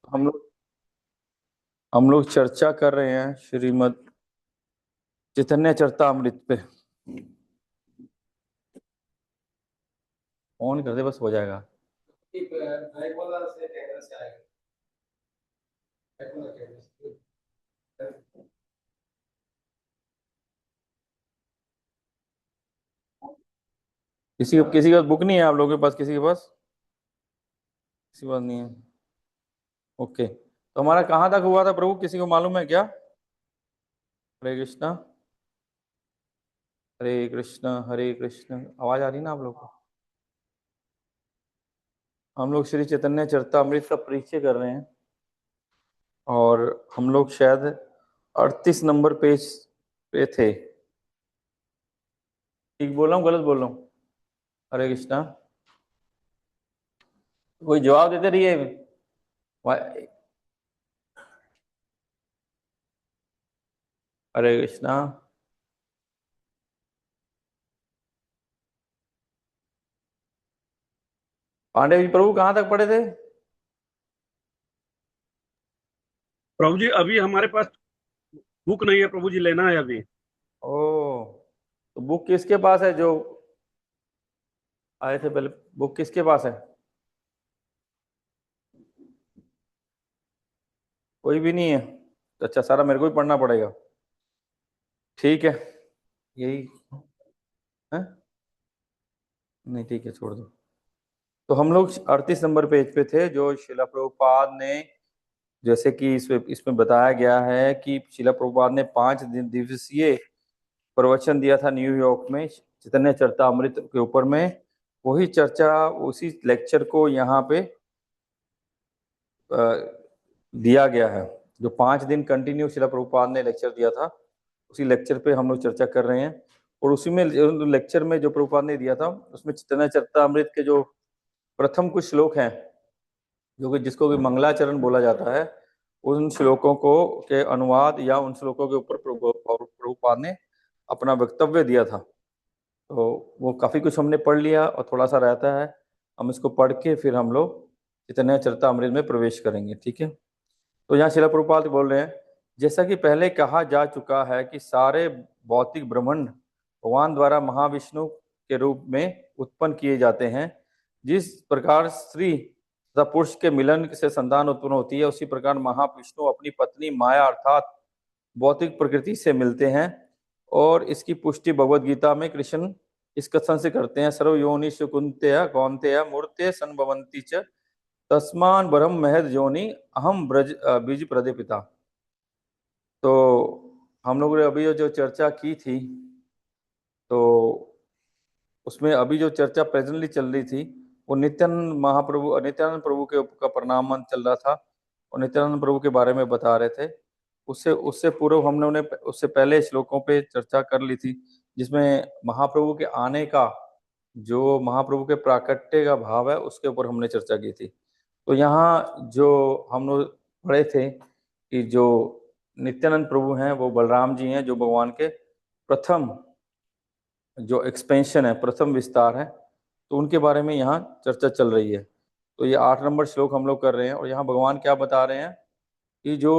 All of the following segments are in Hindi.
हम लोग हम लोग चर्चा कर रहे हैं श्रीमद् चैतन्य चरितामृत पे। ऑन कर दे, बस हो जाएगा। किसी का बुक नहीं है आप लोगों के पास? किसी के पास? किसी के पास नहीं है? ओके, तो हमारा कहाँ तक हुआ था प्रभु, किसी को मालूम है क्या? हरे कृष्णा हरे कृष्णा हरे कृष्णा। आवाज आ रही ना आप लोग को? हम लोग श्री चैतन्य चरितामृत का परिचय कर रहे हैं और हम लोग शायद 38 नंबर पेज पे थे। ठीक बोल रहा हूँ, गलत बोल रहा हूँ? हरे कृष्णा, कोई जवाब देते रहिए। हरे कृष्णा। पांडे जी प्रभु कहाँ तक पढ़े थे? प्रभु जी अभी हमारे पास बुक नहीं है प्रभु जी, लेना है अभी। ओ, तो बुक किसके पास है जो आए थे पहले? बुक किसके पास है? कोई भी नहीं है? तो अच्छा, सारा मेरे को ही पढ़ना पड़ेगा। ठीक है, यही है। नहीं ठीक है, छोड़ दो। तो हम लोग 38 नंबर पेज पे थे, जो शिला प्रभुपाद ने, जैसे कि इसमें बताया गया है कि शिला प्रभुपाद ने 5 दिन दिवसीय प्रवचन दिया था न्यूयॉर्क में चैतन्य चरितामृत के ऊपर में। वही चर्चा, उसी लेक्चर को यहाँ पे दिया गया है। जो 5 दिन कंटिन्यू शिला प्रभुपाद ने लेक्चर दिया था, उसी लेक्चर पे हम लोग चर्चा कर रहे हैं। और उसी में लेक्चर में जो प्रभुपाद ने दिया था, उसमें चैतन्य चरितामृत के जो प्रथम कुछ श्लोक हैं, जो कि जिसको कि मंगलाचरण बोला जाता है, उन श्लोकों को के अनुवाद या उन श्लोकों के ऊपर प्रभुपाद ने अपना वक्तव्य दिया था। तो वो काफी कुछ हमने पढ़ लिया और थोड़ा सा रहता है, हम इसको पढ़ के फिर हम लोग चैतन्य चरितामृत में प्रवेश करेंगे। ठीक है, तो यहाँ शिला प्रभुपाद बोल रहे हैं, जैसा कि पहले कहा जा चुका है कि सारे भौतिक ब्रह्मांड भगवान द्वारा महाविष्णु के रूप में उत्पन्न किए जाते हैं। जिस प्रकार स्त्री तथा पुरुष के मिलन से संतान उत्पन्न होती है, उसी प्रकार महाविष्णु अपनी पत्नी माया अर्थात भौतिक प्रकृति से मिलते हैं। और इसकी पुष्टि भगवद गीता में कृष्ण इस कथन से करते हैं, सर्व योनिषु कुन्तेय कौन्तेय मूर्ते संभवन्ति च तस्मान ब्रह्म महद योनि अहम ब्रज बीज प्रदीपिता। तो हम लोगों ने अभी जो चर्चा की थी, तो उसमें अभी जो चर्चा प्रेजेंटली चल रही थी, वो नित्यानंद प्रभु के का प्रणाम चल रहा था और नित्यानंद प्रभु के बारे में बता रहे थे। उससे उससे पूर्व हम लोगों ने उससे पहले श्लोकों पे चर्चा कर ली थी, जिसमें महाप्रभु के आने का, जो महाप्रभु के प्राकट्य का भाव है, उसके ऊपर हमने चर्चा की थी। तो यहाँ जो हम लोग पढ़े थे कि जो नित्यानंद प्रभु हैं वो बलराम जी हैं, जो भगवान के प्रथम जो एक्सपेंशन है, प्रथम विस्तार है, तो उनके बारे में यहाँ चर्चा चल रही है। तो ये 8 नंबर श्लोक हम लोग कर रहे हैं और यहाँ भगवान क्या बता रहे हैं कि जो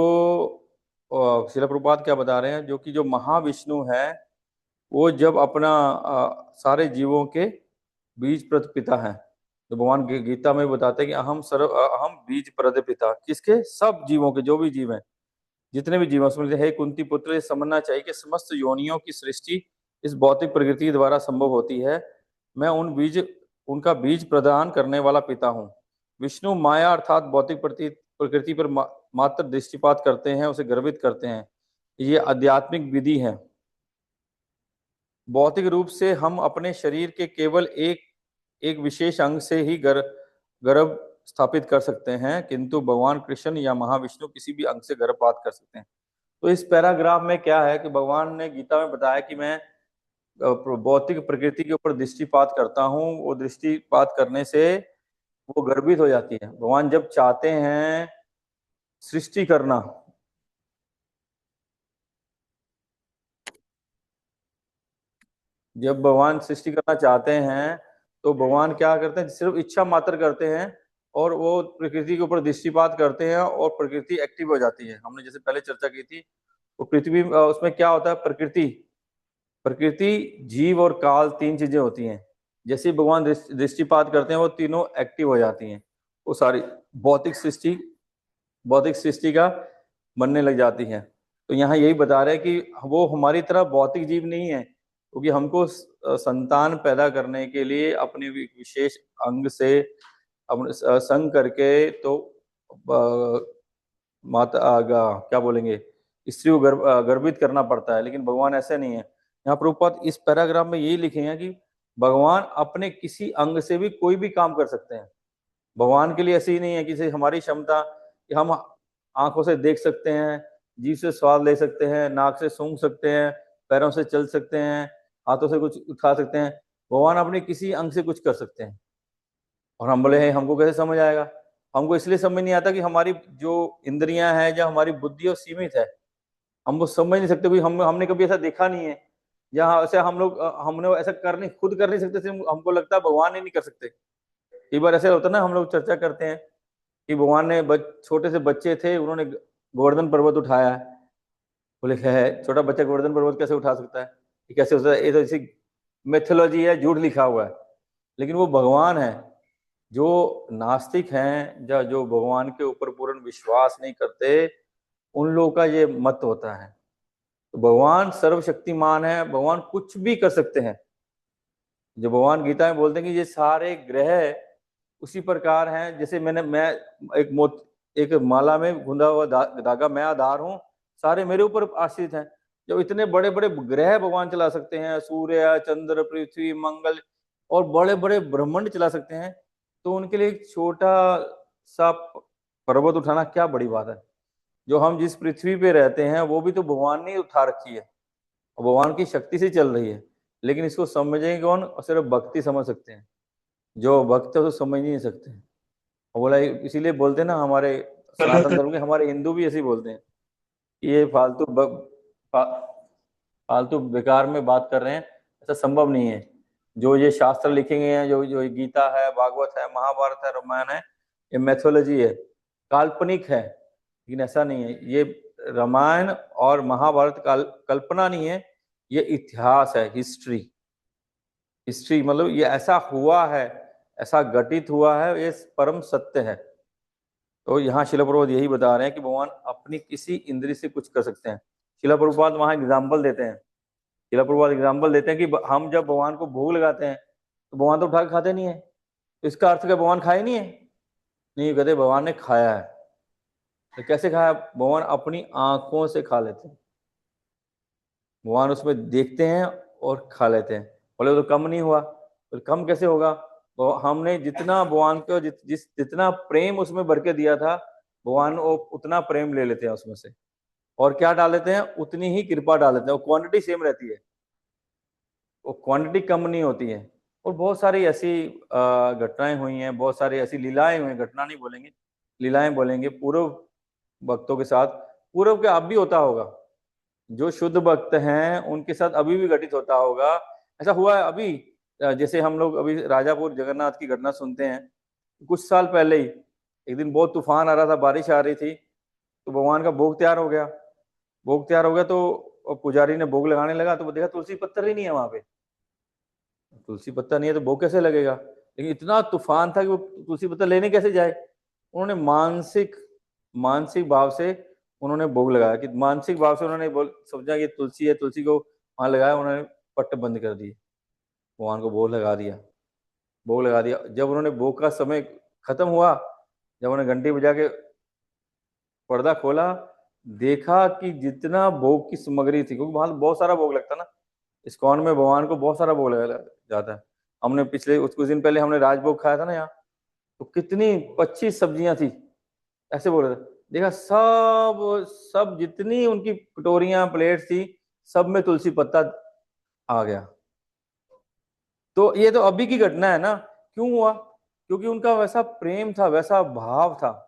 शिला प्रभुपाद क्या बता रहे हैं, जो कि जो महाविष्णु है, वो जब अपना सारे जीवों के बीज प्रद पिता है। तो भगवान गीता में बताते हैं कि अहम बीज प्रद पिता, किसके? सब जीवों के, जो भी जीव हैं, जितने भी जीव हैं। उसमें हे कुंती पुत्र, ये समझना चाहिए कि समस्त योनियों की सृष्टि इस भौतिक प्रकृति द्वारा संभव होती है। मैं उनका बीज प्रदान करने वाला पिता हूँ। विष्णु माया अर्थात भौतिक प्रकृति पर मात्र दृष्टिपात करते हैं, उसे गर्वित करते हैं। ये आध्यात्मिक विधि है। भौतिक रूप से हम अपने शरीर के केवल एक एक विशेष अंग से ही गर्भ स्थापित कर सकते हैं, किंतु भगवान कृष्ण या महाविष्णु किसी भी अंग से गर्भपात कर सकते हैं। तो इस पैराग्राफ में क्या है कि भगवान ने गीता में बताया कि मैं भौतिक प्रकृति के ऊपर दृष्टिपात करता हूँ। वो दृष्टिपात करने से वो गर्भित हो जाती है। भगवान जब चाहते हैं सृष्टि करना, जब भगवान सृष्टि करना चाहते हैं, तो भगवान क्या करते हैं? सिर्फ इच्छा मात्र करते हैं और वो प्रकृति के ऊपर दृष्टिपात करते हैं और प्रकृति एक्टिव हो जाती है। हमने जैसे पहले चर्चा की थी, वो पृथ्वी उसमें क्या होता है, प्रकृति प्रकृति जीव और काल तीन चीजें होती हैं। जैसे ही भगवान दृष्टिपात करते हैं वो तीनों एक्टिव हो जाती हैं, वो सारी भौतिक सृष्टि भौतिक सृष्टि का बनने लग जाती है। तो यहाँ यही बता रहे हैं कि वो हमारी तरह भौतिक जीव नहीं है, क्योंकि हमको संतान पैदा करने के लिए अपने विशेष अंग से अपने संग करके तो माता क्या बोलेंगे, स्त्री को गर्भित करना पड़ता है। लेकिन भगवान ऐसे नहीं है। यहाँ प्रभुपाद इस पैराग्राफ में यही लिखे हैं कि भगवान अपने किसी अंग से भी कोई भी काम कर सकते हैं। भगवान के लिए ऐसे ही नहीं है कि हमारी क्षमता कि हम आंखों से देख सकते हैं, जीभ से स्वाद ले सकते हैं, नाक से सूंघ सकते हैं, पैरों से चल सकते हैं, हाथों से कुछ उठा सकते हैं। भगवान अपने किसी अंग से कुछ कर सकते हैं। और हम बोले हैं हमको कैसे समझ आएगा? हमको इसलिए समझ नहीं आता कि हमारी जो इंद्रियां हैं या हमारी बुद्धि है सीमित है। हम वो समझ नहीं सकते, कोई हमने कभी ऐसा देखा नहीं है, या ऐसे हम लोग हमने ऐसा खुद कर नहीं सकते। हमको लगता है भगवान ही नहीं कर सकते। कई बार ऐसा होता है ना, हम लोग चर्चा करते हैं कि भगवान ने छोटे से बच्चे थे, उन्होंने गोवर्धन पर्वत उठाया। बोले है छोटा बच्चा गोवर्धन पर्वत कैसे उठा सकता है? ये कैसे हो सकता है? ये तो ऐसी मिथोलॉजी है, झूठ लिखा हुआ है। लेकिन वो भगवान है। जो नास्तिक हैं या जो भगवान के ऊपर पूर्ण विश्वास नहीं करते, उन लोगों का ये मत होता है। तो भगवान सर्वशक्तिमान है, भगवान कुछ भी कर सकते हैं। जो भगवान गीता में बोलते हैं कि ये सारे ग्रह उसी प्रकार हैं जैसे मैं एक माला में गुंदा हुआ धागा मैं आधार हूँ, सारे मेरे ऊपर आश्रित हैं। जब इतने बड़े बड़े ग्रह भगवान चला सकते हैं, सूर्य, चंद्र, पृथ्वी, मंगल और बड़े बड़े ब्रह्मांड चला सकते हैं, तो उनके लिए एक छोटा सा पर्वत उठाना क्या बड़ी बात है? जो हम जिस पृथ्वी पे रहते हैं वो भी तो भगवान ने उठा रखी है, भगवान की शक्ति से चल रही है। लेकिन इसको समझेंगे कौन? सिर्फ भक्ति समझ सकते हैं। जो भक्त है तो समझ नहीं सकते। और बोला इसीलिए बोलते हैं ना, हमारे सनातन धर्म के हमारे हिंदू भी ऐसे ही बोलते हैं, ये फा, फालतू बेकार में बात कर रहे हैं, ऐसा संभव नहीं है। जो ये शास्त्र लिखे गए हैं, जो जो गीता है, भागवत है, महाभारत है, रामायण है, ये मैथोलॉजी है, काल्पनिक है। लेकिन ऐसा नहीं है। ये रामायण और महाभारत कल्पना नहीं है, ये इतिहास है, हिस्ट्री मतलब ये ऐसा हुआ है, ऐसा घटित हुआ है, ये परम सत्य है। तो यहाँ शिला प्रभुपाद यही बता रहे हैं कि भगवान अपनी किसी इंद्रिय से कुछ कर सकते हैं। शिला प्रभुपाद वहां एग्जाम्पल देते हैं। शिला प्रभुपाद एग्जाम्पल देते हैं कि हम जब भगवान को भोग लगाते हैं तो भगवान तो उठा के खाते नहीं है। तो इसका अर्थ क्या भगवान खाए नहीं है? नहीं, कहते भगवान ने खाया है। तो कैसे खाया? भगवान अपनी आंखों से खा लेते हैं। भगवान उसमें देखते हैं और खा लेते हैं। बोले तो कम नहीं हुआ? तो कम कैसे होगा? तो हमने जितना भगवान को जितना प्रेम उसमें भर के दिया था, भगवान वो उतना प्रेम ले लेते हैं उसमें से। और क्या डाल देते हैं? उतनी ही कृपा डाल देते हैं। वो क्वांटिटी सेम रहती है, वो क्वांटिटी कम नहीं होती है। और बहुत सारी ऐसी घटनाएं हुई हैं, बहुत सारी ऐसी लीलाएं हुई हैं, घटना नहीं बोलेंगे, लीलाएं बोलेंगे पूर्व भक्तों के साथ। पूर्व के अब भी होता होगा, जो शुद्ध भक्त हैं उनके साथ अभी भी घटित होता होगा। ऐसा हुआ है अभी, जैसे हम लोग अभी राजापुर जगन्नाथ की घटना सुनते हैं। कुछ साल पहले ही एक दिन बहुत तूफान आ रहा था, बारिश आ रही थी, तो भगवान का भोग तैयार हो गया। भोग तैयार हो गया तो पुजारी ने भोग लगाने लगा, तो वो देखा तुलसी पत्थर ही नहीं है वहां पे। तुलसी पत्ता नहीं है तो भोग कैसे लगेगा? लेकिन इतना तूफान था कि वो तुलसी पत्ता लेने कैसे जाए। उन्होंने मानसिक मानसिक भाव से उन्होंने भोग लगाया, कि मानसिक भाव से उन्होंने समझा कि तुलसी है, तुलसी को वहां लगाया, उन्होंने पट्ट बंद कर दिए, भगवान को भोग लगा दिया। भोग लगा दिया। जब उन्होंने भोग का समय खत्म हुआ, जब उन्होंने घंटी बजा के पर्दा खोला, देखा कि जितना भोग की सामग्री थी, क्योंकि वहां बहुत सारा भोग लगता ना, इस्कॉन में भगवान को बहुत सारा भोग लगा जाता है। हमने पिछले कुछ दिन पहले हमने राजभोग खाया था ना यहाँ, तो कितनी 25 सब्जियां थी, ऐसे बोल रहे थे। देखा सब सब जितनी उनकी कटोरियां प्लेट थी, सब में तुलसी पत्ता आ गया। तो ये तो अभी की घटना है ना। क्यों हुआ? क्योंकि उनका वैसा प्रेम था, वैसा भाव था।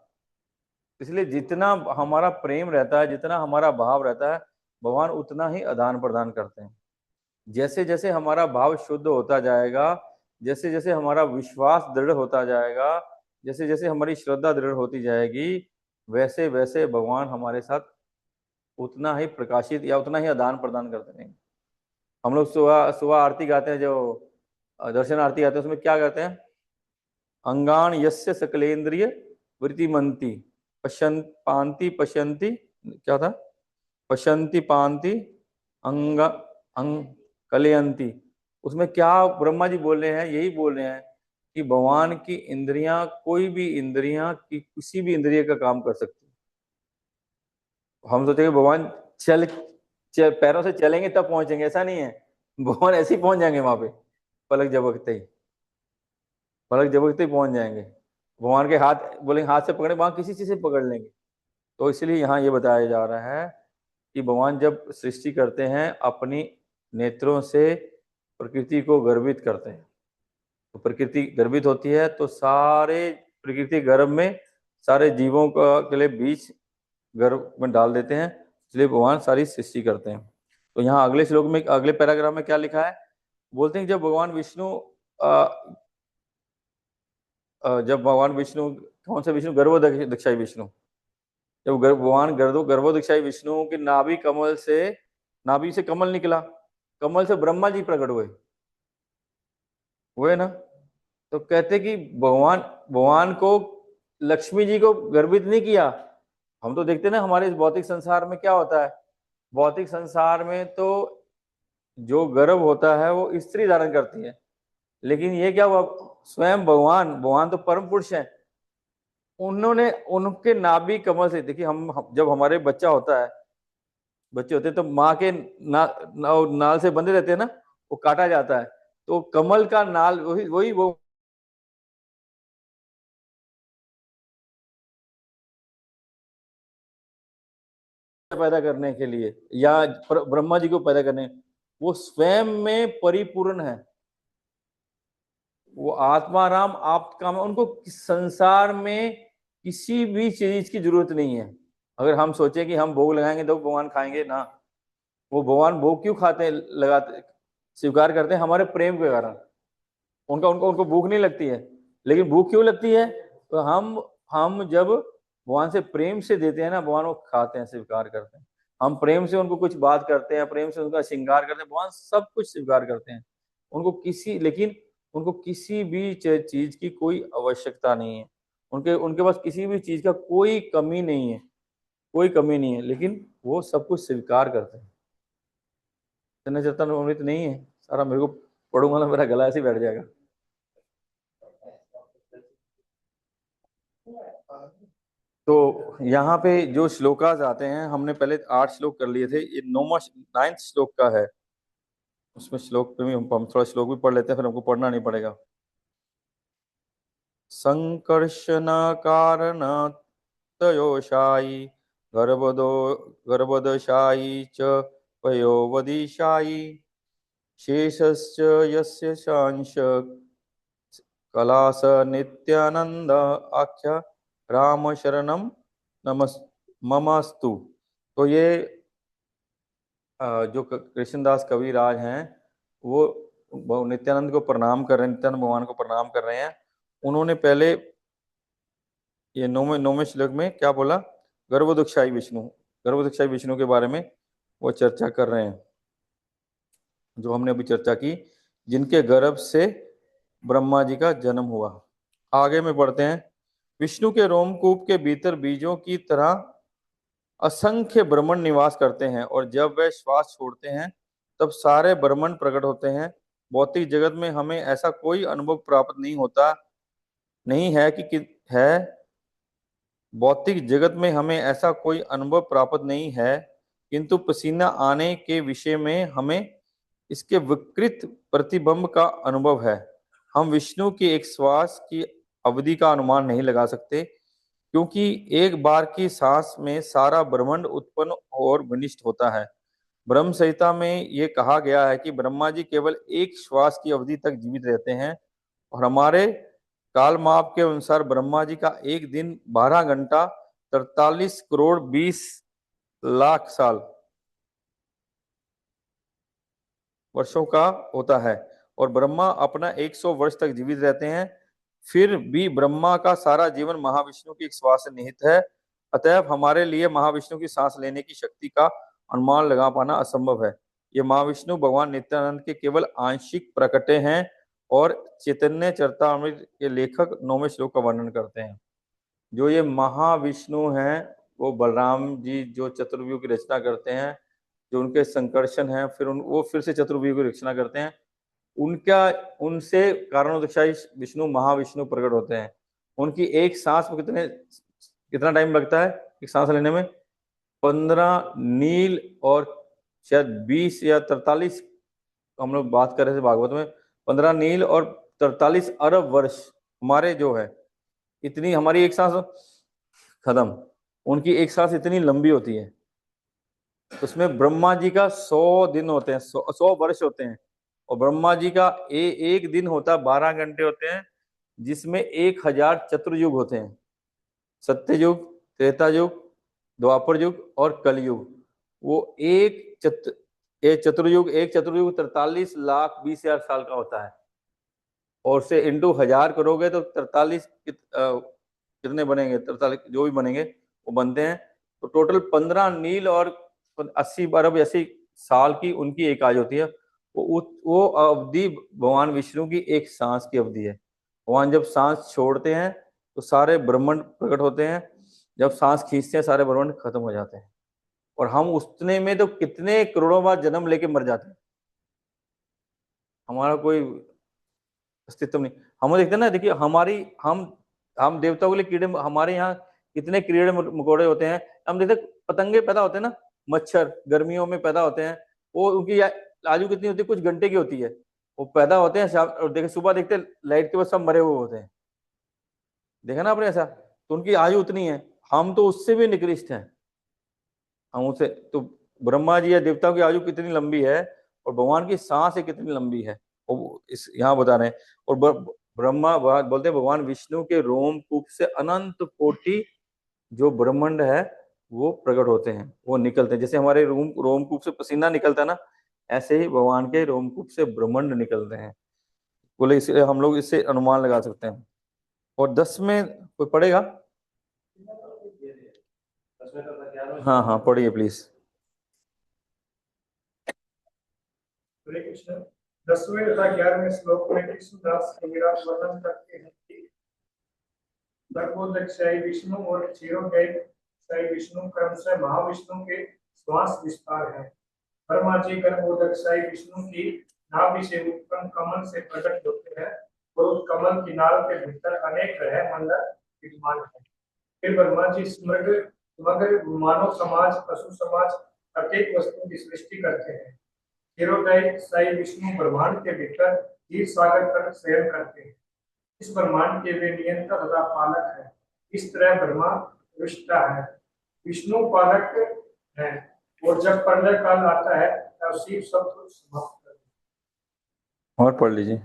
इसलिए जितना हमारा प्रेम रहता है, जितना हमारा भाव रहता है, भगवान उतना ही आदान प्रदान करते हैं। जैसे जैसे हमारा भाव शुद्ध होता जाएगा, जैसे जैसे हमारा विश्वास दृढ़ होता जाएगा, जैसे जैसे हमारी श्रद्धा दृढ़ होती जाएगी, वैसे वैसे भगवान हमारे साथ उतना ही प्रकाशित या उतना ही आदान प्रदान करते रहेंगे। हम लोग सुबह सुबह आरती गाते हैं, जो दर्शन आरती गाते हैं, उसमें क्या गाते हैं? अंगान यस्य सकलेंद्रिय वृत्तिमंती पश्यंति पश्यंति, क्या था? पश्यंति पांति अंग अंग कलयंती। उसमें क्या ब्रह्मा जी बोल रहे हैं? यही बोल रहे हैं कि भगवान की इंद्रियां, कोई भी इंद्रियां की किसी भी इंद्रिय का काम कर सकती है। हम सोचेंगे भगवान पैरों से चलेंगे तब पहुंचेंगे, ऐसा नहीं है। भगवान ऐसे ही पहुंच जाएंगे वहां पे, पलक झपकते ही, पलक झपकते ही पहुंच जाएंगे। भगवान के हाथ बोलेंगे, हाथ से पकड़े, वहां किसी चीज से पकड़ लेंगे। तो इसलिए यहाँ ये बताया जा रहा है कि भगवान जब सृष्टि करते हैं, अपनी नेत्रों से प्रकृति को गर्वित करते हैं। तो प्रकृति गर्वित होती है तो सारे प्रकृति गर्भ में सारे जीवों का के लिए बीज गर्भ में डाल देते हैं, इसलिए भगवान सारी सृष्टि करते हैं। तो यहाँ अगले श्लोक में, अगले पैराग्राफ में क्या लिखा है? बोलते हैं जब भगवान विष्णु कौन सा विष्णु? गर्भोदक्षाई विष्णु। जब भगवान गर्भोदक्षाई विष्णु के नाभि से कमल निकला, कमल से ब्रह्मा जी प्रकट हुए ना। तो कहते कि भगवान को, लक्ष्मी जी को गर्भित नहीं किया। हम तो देखते ना हमारे इस भौतिक संसार में क्या होता है, भौतिक संसार में तो जो गर्भ होता है वो स्त्री धारण करती है, लेकिन ये क्या हुआ? स्वयं भगवान तो परम पुरुष है, उन्होंने उनके नाभि कमल से, देखिए जब हमारे बच्चे होते हैं तो माँ के नाल से बंधे रहते हैं ना, वो काटा जाता है, तो कमल का नाल वही वो पैदा करने के लिए, या ब्रह्मा जी को पैदा करने, वो स्वयं में परिपूर्ण है। वो आत्मा राम आप काम है, उनको संसार में किसी भी चीज की जरूरत नहीं है। अगर हम सोचें कि हम भोग लगाएंगे तो भगवान खाएंगे ना, वो भगवान भोग क्यों खाते हैं, लगाते स्वीकार करते हैं? हमारे प्रेम के कारण। उनका उनको उनको भूख नहीं लगती है, लेकिन भूख क्यों लगती है? तो हम जब भगवान से प्रेम से देते हैं ना, भगवान वो खाते हैं, स्वीकार करते हैं। हम प्रेम से उनको कुछ बात करते हैं, प्रेम से उनका श्रृंगार करते हैं, भगवान सब कुछ स्वीकार करते हैं। उनको किसी भी चीज की कोई आवश्यकता नहीं है, उनके उनके पास किसी भी चीज का कोई कमी नहीं है, कोई कमी नहीं है, लेकिन वो सब कुछ स्वीकार करते हैं। चैतन्य चेतन नहीं है सारा, मेरे को पढ़ूंगा ना मेरा गला ऐसे ही बैठ जाएगा। तो यहाँ पे जो श्लोकास आते हैं, हमने पहले 8 श्लोक कर लिए थे, ये 9th श्लोक का है। उसमें श्लोक पे भी हम थोड़ा श्लोक भी पढ़ लेते हैं, फिर हमको पढ़ना नहीं पड़ेगा। संकर्षण कारण तयोशायी गर्भदशायी च पयोवदिशायी शेषश्च यस्य शांश कलास नित्यानंद आख्या राम शरणम ममस्तु। तो ये जो कृष्णदास कविराज हैं, वो नित्यानंद को प्रणाम कर रहे हैं, नित्यानंद भगवान को प्रणाम कर रहे हैं। उन्होंने पहले ये नौवें श्लोक में क्या बोला? गर्भोदक्षाई विष्णु के बारे में वो चर्चा कर रहे हैं, जो हमने अभी चर्चा की, जिनके गर्भ से ब्रह्मा जी का जन्म हुआ। आगे में बढ़ते हैं। विष्णु के रोमकूप के भीतर बीजों की तरह असंख्य ब्रह्मण निवास करते हैं, और जब वे श्वास छोड़ते हैं तब सारे ब्रह्मण प्रकट होते हैं। भौतिक जगत में हमें ऐसा कोई अनुभव प्राप्त नहीं है भौतिक जगत में हमें ऐसा कोई अनुभव प्राप्त नहीं है, किंतु पसीना आने के विषय में हमें इसके विकृत प्रतिबिंब का अनुभव है। हम विष्णु की एक श्वास की अवधि का अनुमान नहीं लगा सकते, क्योंकि एक बार की सांस में सारा ब्रह्मांड उत्पन्न और विनिष्ट होता है। ब्रह्म संहिता में ये कहा गया है कि ब्रह्मा जी केवल एक श्वास की अवधि तक जीवित रहते हैं, और हमारे काल माप के अनुसार ब्रह्मा जी का एक दिन 12 घंटा 43 करोड़ 20 लाख साल वर्षों का होता है, और ब्रह्मा अपना 100 वर्ष तक जीवित रहते हैं। फिर भी ब्रह्मा का सारा जीवन महाविष्णु की एक श्वास से निहित है, अतएव हमारे लिए महाविष्णु की सांस लेने की शक्ति का अनुमान लगा पाना असंभव है। ये महाविष्णु भगवान नित्यानंद के केवल आंशिक प्रकटे हैं और चैतन्य चरितामृत के लेखक 9वें श्लोक का वर्णन करते हैं। जो ये महाविष्णु हैं वो बलराम जी जो चतुर्व्यूह की रचना करते हैं, जो उनके संकर्षण हैं, फिर वो फिर से चतुर्व्यूह की रचना करते हैं, उनका उनसे कारणोदकशाही विष्णु महाविष्णु प्रकट होते हैं। उनकी एक सांस में कितना टाइम लगता है एक सांस लेने में? 15 नील और शायद 20 या 43, हम लोग बात कर रहे थे भागवत में, 15 नील और 43 अरब वर्ष हमारे जो है, इतनी हमारी एक सांस खत्म, उनकी एक सांस इतनी लंबी होती है। उसमें ब्रह्मा जी का 100 दिन होते हैं, 100 वर्ष होते हैं, और ब्रह्मा जी का एक दिन होता है 12 घंटे होते हैं, जिसमें 1000 चतुर्युग होते हैं। सत्ययुग, त्रेता युग, द्वापर युग और कलयुग। वो एक चतुर्युग 43,20,000 साल का होता है, और से इंटू 1000 करोगे तो 43 कितने बनेंगे? 43 जो भी बनेंगे वो बनते हैं। तो टोटल 15 नील और 80 अरब 80 साल की उनकी एक आयु होती है। वो अवधि भगवान विष्णु की एक सांस की अवधि है। भगवान जब सांस छोड़ते हैं तो सारे ब्रह्मांड प्रकट होते हैं, जब सांस खींचते हैं सारे ब्रह्मांड खत्म हो जाते हैं, और हम उतने में तो कितने करोड़ों बार जन्म लेके मर जाते हैं, हमारा कोई अस्तित्व नहीं। हम देखते हैं ना, देखिए हमारी हम देवताओं के लिए कीड़े, हमारे यहाँ कितने कीड़े मकोड़े होते हैं। हम देखते पतंगे पैदा होते हैं ना, मच्छर गर्मियों में पैदा होते हैं, वो उनकी आयु कितनी होती है? कुछ घंटे की होती है। वो पैदा होते हैं शाम, और देखे सुबह देखते लाइट के बाद सब मरे हुए होते हैं, देखा ना आपने ऐसा? तो उनकी आयु उतनी है, हम तो उससे भी निकृष्ट हैं। हम उसे तो ब्रह्मा जी या देवताओं की आयु कितनी लंबी है, और भगवान की सांस कितनी लंबी है, वो इस यहाँ बता रहे हैं। और ब्रह्मा बोलते हैं भगवान विष्णु के रोमकूप से अनंत कोटि जो ब्रह्मांड है वो प्रकट होते हैं, वो निकलते हैं। जैसे हमारे रोमकूप से पसीना निकलता है ना, ऐसे ही भगवान के रोमकूप से ब्रह्मांड निकलते हैं। बोले इसलिए हम लोग इससे अनुमान लगा सकते हैं। और 10 में कोई पढ़ेगा? हाँ हाँ पढ़िए प्लीज। हरे कृष्ण। 10वें तथा 11वें श्लोक में कृष्णदास कविराज वर्णन करते हैं कि गर्भोदकशाही विष्णु और क्षीरोदयशाही विष्णु क्रमशः महाविष्णु के श्वास विस्तार है। ब्रह्मा जी गर्भोदकशाही विष्णु की नाभि से उत्पन्न कमल से प्रकट होते हैं, और उस कमल की नाल के भीतर अनेक ग्रह मंडल विद्यमान है। फिर ब्रह्मा जी समग्र मानव समाज, पशु समाज, प्रत्येक वस्तु की सृष्टि करते हैं। क्षीरोदयशाही विष्णु ब्रह्मांड के भीतर क्षीर सागर पर शयन करते हैं। इस ब्रह्मांड के वे नियंता तथा पालक है। इस तरह ब्रह्मा विष्टा है, विष्णु पालक है, और जब प्रलय काल आता है तब शिव सब कुछ समाप्त कर देते हैं। और पढ़ लीजिए।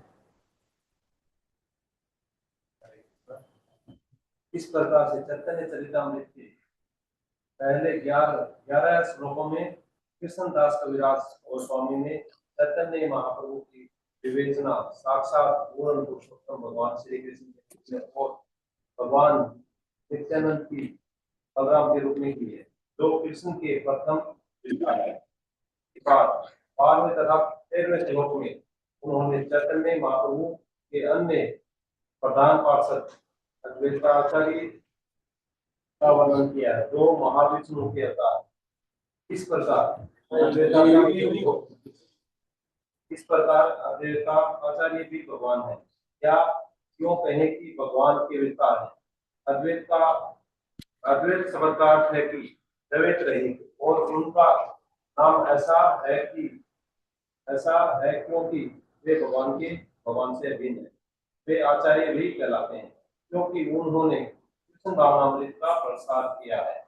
इस प्रकार से चैतन्य चरितामृत के पहले 11 श्लोकों में कृष्णदास कविराज गोस्वामी ने चैतन्य महाप्रभु की विवेचना साक्षात पूर्ण पुरुषोत्तम भगवान श्री कृष्ण और भगवान नित्यानंद की बलराम के रूप में की है, जो कृष्ण के प्रथम विचार है। 12वें तथा 13वें श्लोक में उन्होंने चैतन्य महाप्रभु के अन्य प्रधान पार्षद अद्वैताचार्य का वर्णन किया है, जो महाविष्णु के अवतार। इस प्रकार अद्वैताचार्य भी भगवान है, या क्यों कहें कि भगवान के विस्तार है। अद्वैत शब्द का अर्थ है कि द्वैत रहित, और उनका नाम ऐसा है क्योंकि वे भगवान से अभिन्न है। वे आचार्य भी कहलाते हैं क्योंकि उन्होंने कृष्ण भावनामृत का प्रसार किया है।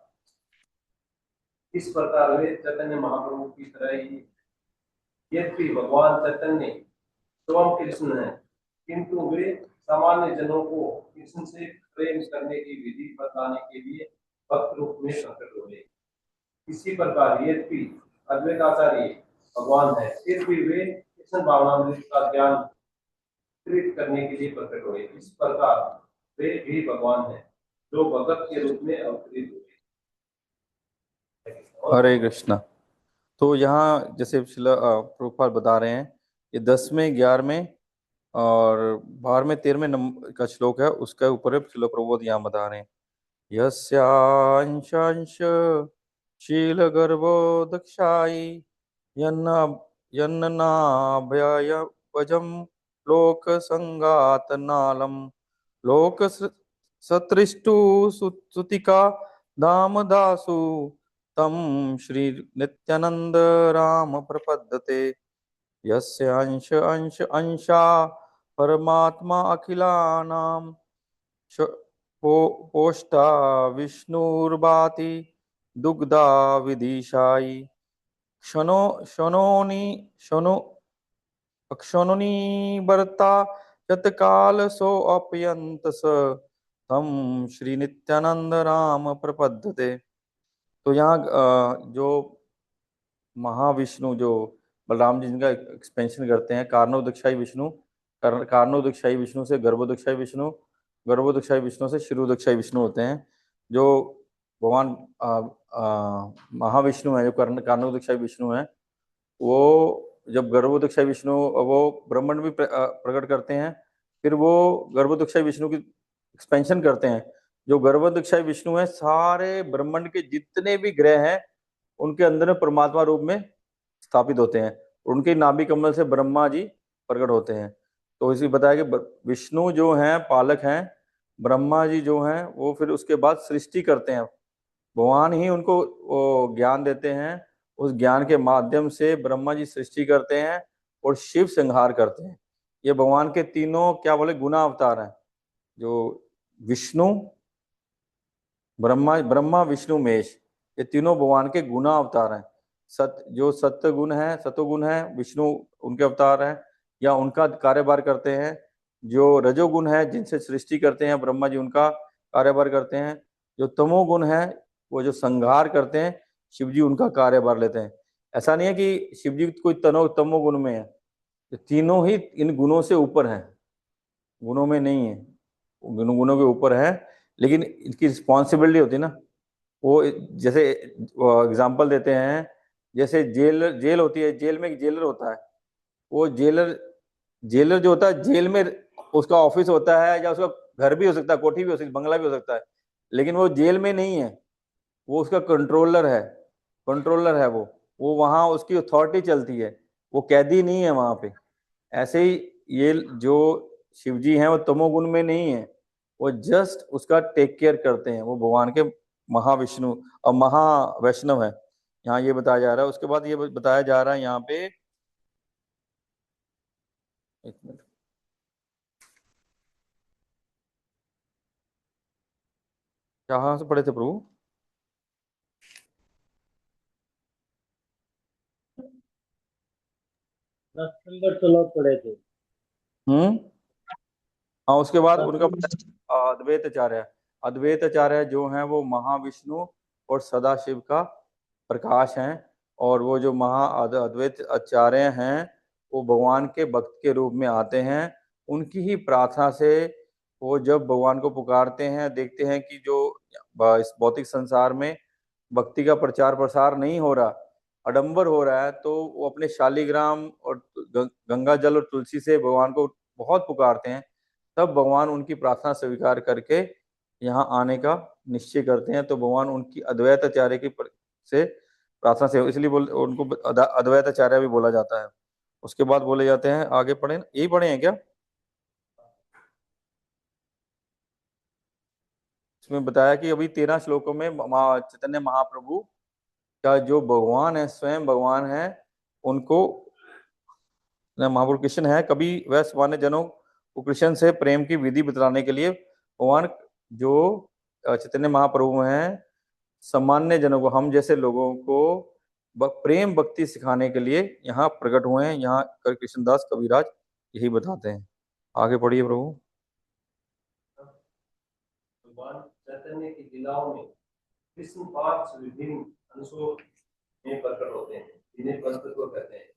इस प्रकार वे चैतन्य महाप्रभु की तरह ही, यद्यपि भगवान चैतन्य स्वयं कृष्ण है, किंतु वे सामान्य जनों को कृष्ण से प्रेम करने की विधि बताने के लिए भक्त रूप में प्रकट हुए। इसी प्रकार यद्यपि अद्वैताचार्य भगवान है, फिर भी वे कृष्ण भावनामृत का ज्ञान वितरित करने के लिए प्रकट हुए। इस प्रकार वे भी भगवान हैं जो भगत के रूप में अवतरित हुए। हरे कृष्णा। तो यहाँ जैसे शिला प्रभुपाद बता रहे हैं, ये 10वें 11वें और 12वें 13वें नंबर का श्लोक है, उसके ऊपर शिला प्रभुपाद यहाँ बता रहे हैं। यस्यांश शील गर्भो दक्षाई यन्नाभयवजम लोक संगात नालम लोक सतृष्टु सुतिका दामदासु तम श्री नित्यानंद राम प्रपद्यते। यस्य अंश अंश अंशा परमात्मा अखिलानां पोष्टा विष्णुर्भाति दुग्धा विदिशाई क्षणो क्षणोनि क्षणो अक्षणोनि वर्ता यत्काल सो अपयंत स तम श्री नित्यानंद राम प्रपद्यते। तो यहाँ जो महाविष्णु जो बलराम जी जिनका एक्सपेंशन करते हैं, कारणोदक्षाई विष्णु, कारणोदक्षाई विष्णु से गर्भोदक्षाई विष्णु, गर्भोदक्षाई विष्णु से शिरोदक्षाई विष्णु होते हैं। जो भगवान महाविष्णु है, जो कारणोदक्षाई विष्णु है, वो जब गर्भोदक्षाई विष्णु वो ब्रह्मांड भी प्रकट करते हैं, फिर वो गर्भोदक्षाई विष्णु की एक्सपेंशन करते हैं। जो गर्भोदक्षाई विष्णु है, सारे ब्रह्मांड के जितने भी ग्रह हैं उनके अंदर में परमात्मा रूप में स्थापित होते हैं। उनके नाभि कमल से ब्रह्मा जी प्रकट होते हैं। तो इसी बताया कि विष्णु जो हैं पालक हैं, ब्रह्मा जी जो हैं वो फिर उसके बाद सृष्टि करते हैं। भगवान ही उनको ज्ञान देते हैं, उस ज्ञान के माध्यम से ब्रह्मा जी सृष्टि करते हैं और शिव संहार करते हैं। ये भगवान के तीनों क्या बोले गुना अवतार हैं, जो विष्णु ब्रह्मा विष्णु महेश, ये तीनों भगवान के गुना अवतार हैं। जो सत्य गुण है, सतोगुण है, विष्णु उनके अवतार हैं या उनका कार्यभार करते हैं। जो रजोगुण है, जिनसे सृष्टि करते हैं, ब्रह्मा जी उनका कार्यभार करते हैं। जो तमोगुण है, वो जो संहार करते हैं, शिव जी उनका कार्यभार लेते हैं। ऐसा नहीं है कि शिव जी कोई तमोगुण में है, तो तीनों ही इन गुणों से ऊपर हैं, गुणों में नहीं है, गुणों के ऊपर है, लेकिन इनकी रिस्पॉन्सिबिलिटी होती है ना। वो जैसे एग्जाम्पल देते हैं, जैसे जेल होती है, जेल में एक जेलर होता है। वो जेलर जो होता है, जेल में उसका ऑफिस होता है या उसका घर भी हो सकता है, कोठी भी हो सकती है, बंगला भी हो सकता है, लेकिन वो जेल में नहीं है, वो उसका कंट्रोलर है वो वहाँ उसकी अथॉरिटी चलती है, वो कैदी नहीं है वहां पे। ऐसे ही ये जो शिव जी हैं वो तमोगुण में नहीं है, वो जस्ट उसका टेक केयर करते हैं। वो भगवान के महाविष्णु और महावैष्णव है, यहाँ ये बताया जा रहा है। उसके बाद ये बताया जा रहा है यहाँ पे, एक मिनट, कहाँ से पढ़े थे प्रभु? श्लोक पढ़े थे। हाँ, उसके बाद उनका अद्वैत आचार्य जो हैं वो महाविष्णु और सदाशिव का प्रकाश हैं। और वो जो अद्वैत आचार्य हैं वो भगवान के भक्त के रूप में आते हैं। उनकी ही प्रार्थना से वो जब भगवान को पुकारते हैं, देखते हैं कि जो इस भौतिक संसार में भक्ति का प्रचार प्रसार नहीं हो रहा, आडंबर हो रहा है, तो वो अपने शालिग्राम और गंगा जल और तुलसी से भगवान को बहुत पुकारते हैं। तब भगवान उनकी प्रार्थना स्वीकार करके यहाँ आने का निश्चय करते हैं। तो भगवान उनकी अद्वैत आचार्य की से प्रार्थना से, इसलिए उनको अद्वैत आचार्य भी बोला जाता है। उसके बाद बोले जाते हैं, आगे पढ़े, यही पढ़े हैं क्या? इसमें बताया कि अभी 13 श्लोकों में चैतन्य महाप्रभु का जो भगवान है, स्वयं भगवान है, उनको महाप्रभु कृष्ण है, कभी वह सामान्य जनों को कृष्ण से प्रेम की विधि बतलाने के लिए भगवान जो चैतन्य महाप्रभु हैं, सामान्य जनों को, हम जैसे लोगों को प्रेम भक्ति सिखाने के लिए यहाँ प्रकट हुए हैं। यहाँ कृष्णदास कविराज यही बताते हैं। आगे पढ़िए प्रभु। भगवान चैतन्य की लीलाओं में कृष्ण 5 विभिन्न अंशों में प्रकट होते हैं, जिन्हें पंचतत्व कहते हैं।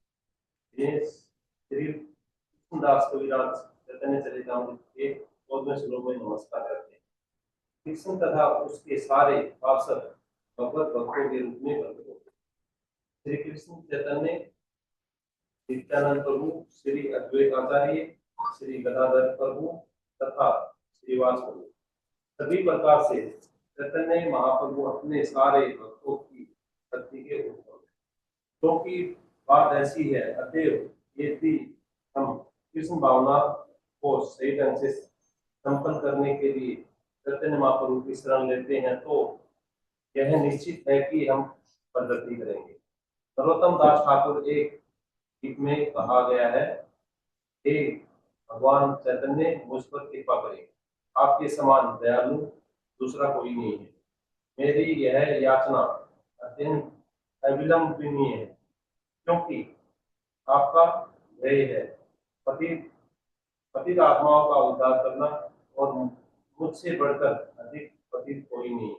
जिन्हें श्री कृष्णदास कविराज चैतन्य चरितामृत के 14वें श्लोक में नमस्कार करते हैं। कृष्ण तथा उसके सारे पार्षद भगवत भक्तों के रूप में प्रकट होते हैं। श्री कृष्ण चैतन्य, नित्यानंद प्रभु, श्री अद्वैत आचार्य, श्री गदाधर प्रभु तथा श्रीवास प्रभु, सभी प्रकार से चैतन्य महाप्रभु अपने सारे भक्तों की शक्ति के उत्तम है। क्योंकि बात ऐसी है, अतएव यदि हम कृष्ण भावना को सही ढंग से संपन्न करने के लिए चैतन्य महाप्रभु की शरण लेते हैं तो यह निश्चित है कि हम प्रगति करेंगे। नरोत्तम दास ठाकुर एक गीत में कहा गया है, हे भगवान चैतन्य मुझ पर कृपा करें, आपके समान दयालु दूसरा कोई नहीं है। मेरी यह याचना अत्यंत अविलंबनीय है, क्योंकि आपका ध्येय है पतित आत्माओं का उद्धार करना और मुझसे बढ़कर अधिक पतित कोई नहीं है।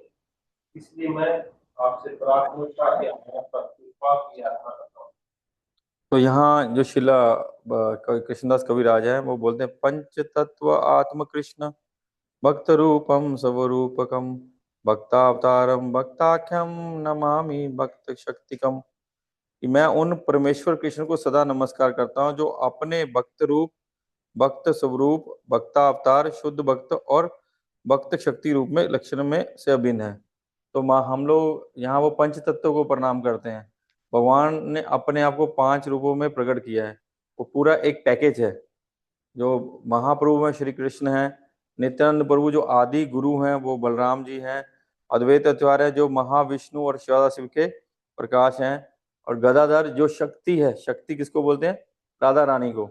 इसलिए मैं आपसे प्रार्थना के आधार पर कृपा की याचना करता हूँ। तो यहाँ जो शिला कृष्णदास कविराज है वो बोलते हैं, पंच तत्व आत्म कृष्ण भक्त रूपम स्वरूपकम भक्तावतारम भक्ताख्यम नमामि भक्त शक्तिकम। कि मैं उन परमेश्वर कृष्ण को सदा नमस्कार करता हूँ जो अपने भक्त रूप, भक्त स्वरूप, भक्तावतार, शुद्ध भक्त और भक्त शक्ति रूप में लक्षण में से अभिन्न है। तो हम लोग यहाँ वो पंच तत्व को प्रणाम करते हैं। भगवान ने अपने आप को 5 रूपों में प्रकट किया है, वो पूरा एक पैकेज है। जो महाप्रभु में श्री कृष्ण है, नित्यानंद प्रभु जो आदि गुरु हैं वो बलराम जी हैं, अद्वैत आचार्य जो महाविष्णु और सदाशिव के प्रकाश हैं, और गदाधर जो शक्ति है, शक्ति किसको बोलते हैं? राधा रानी को,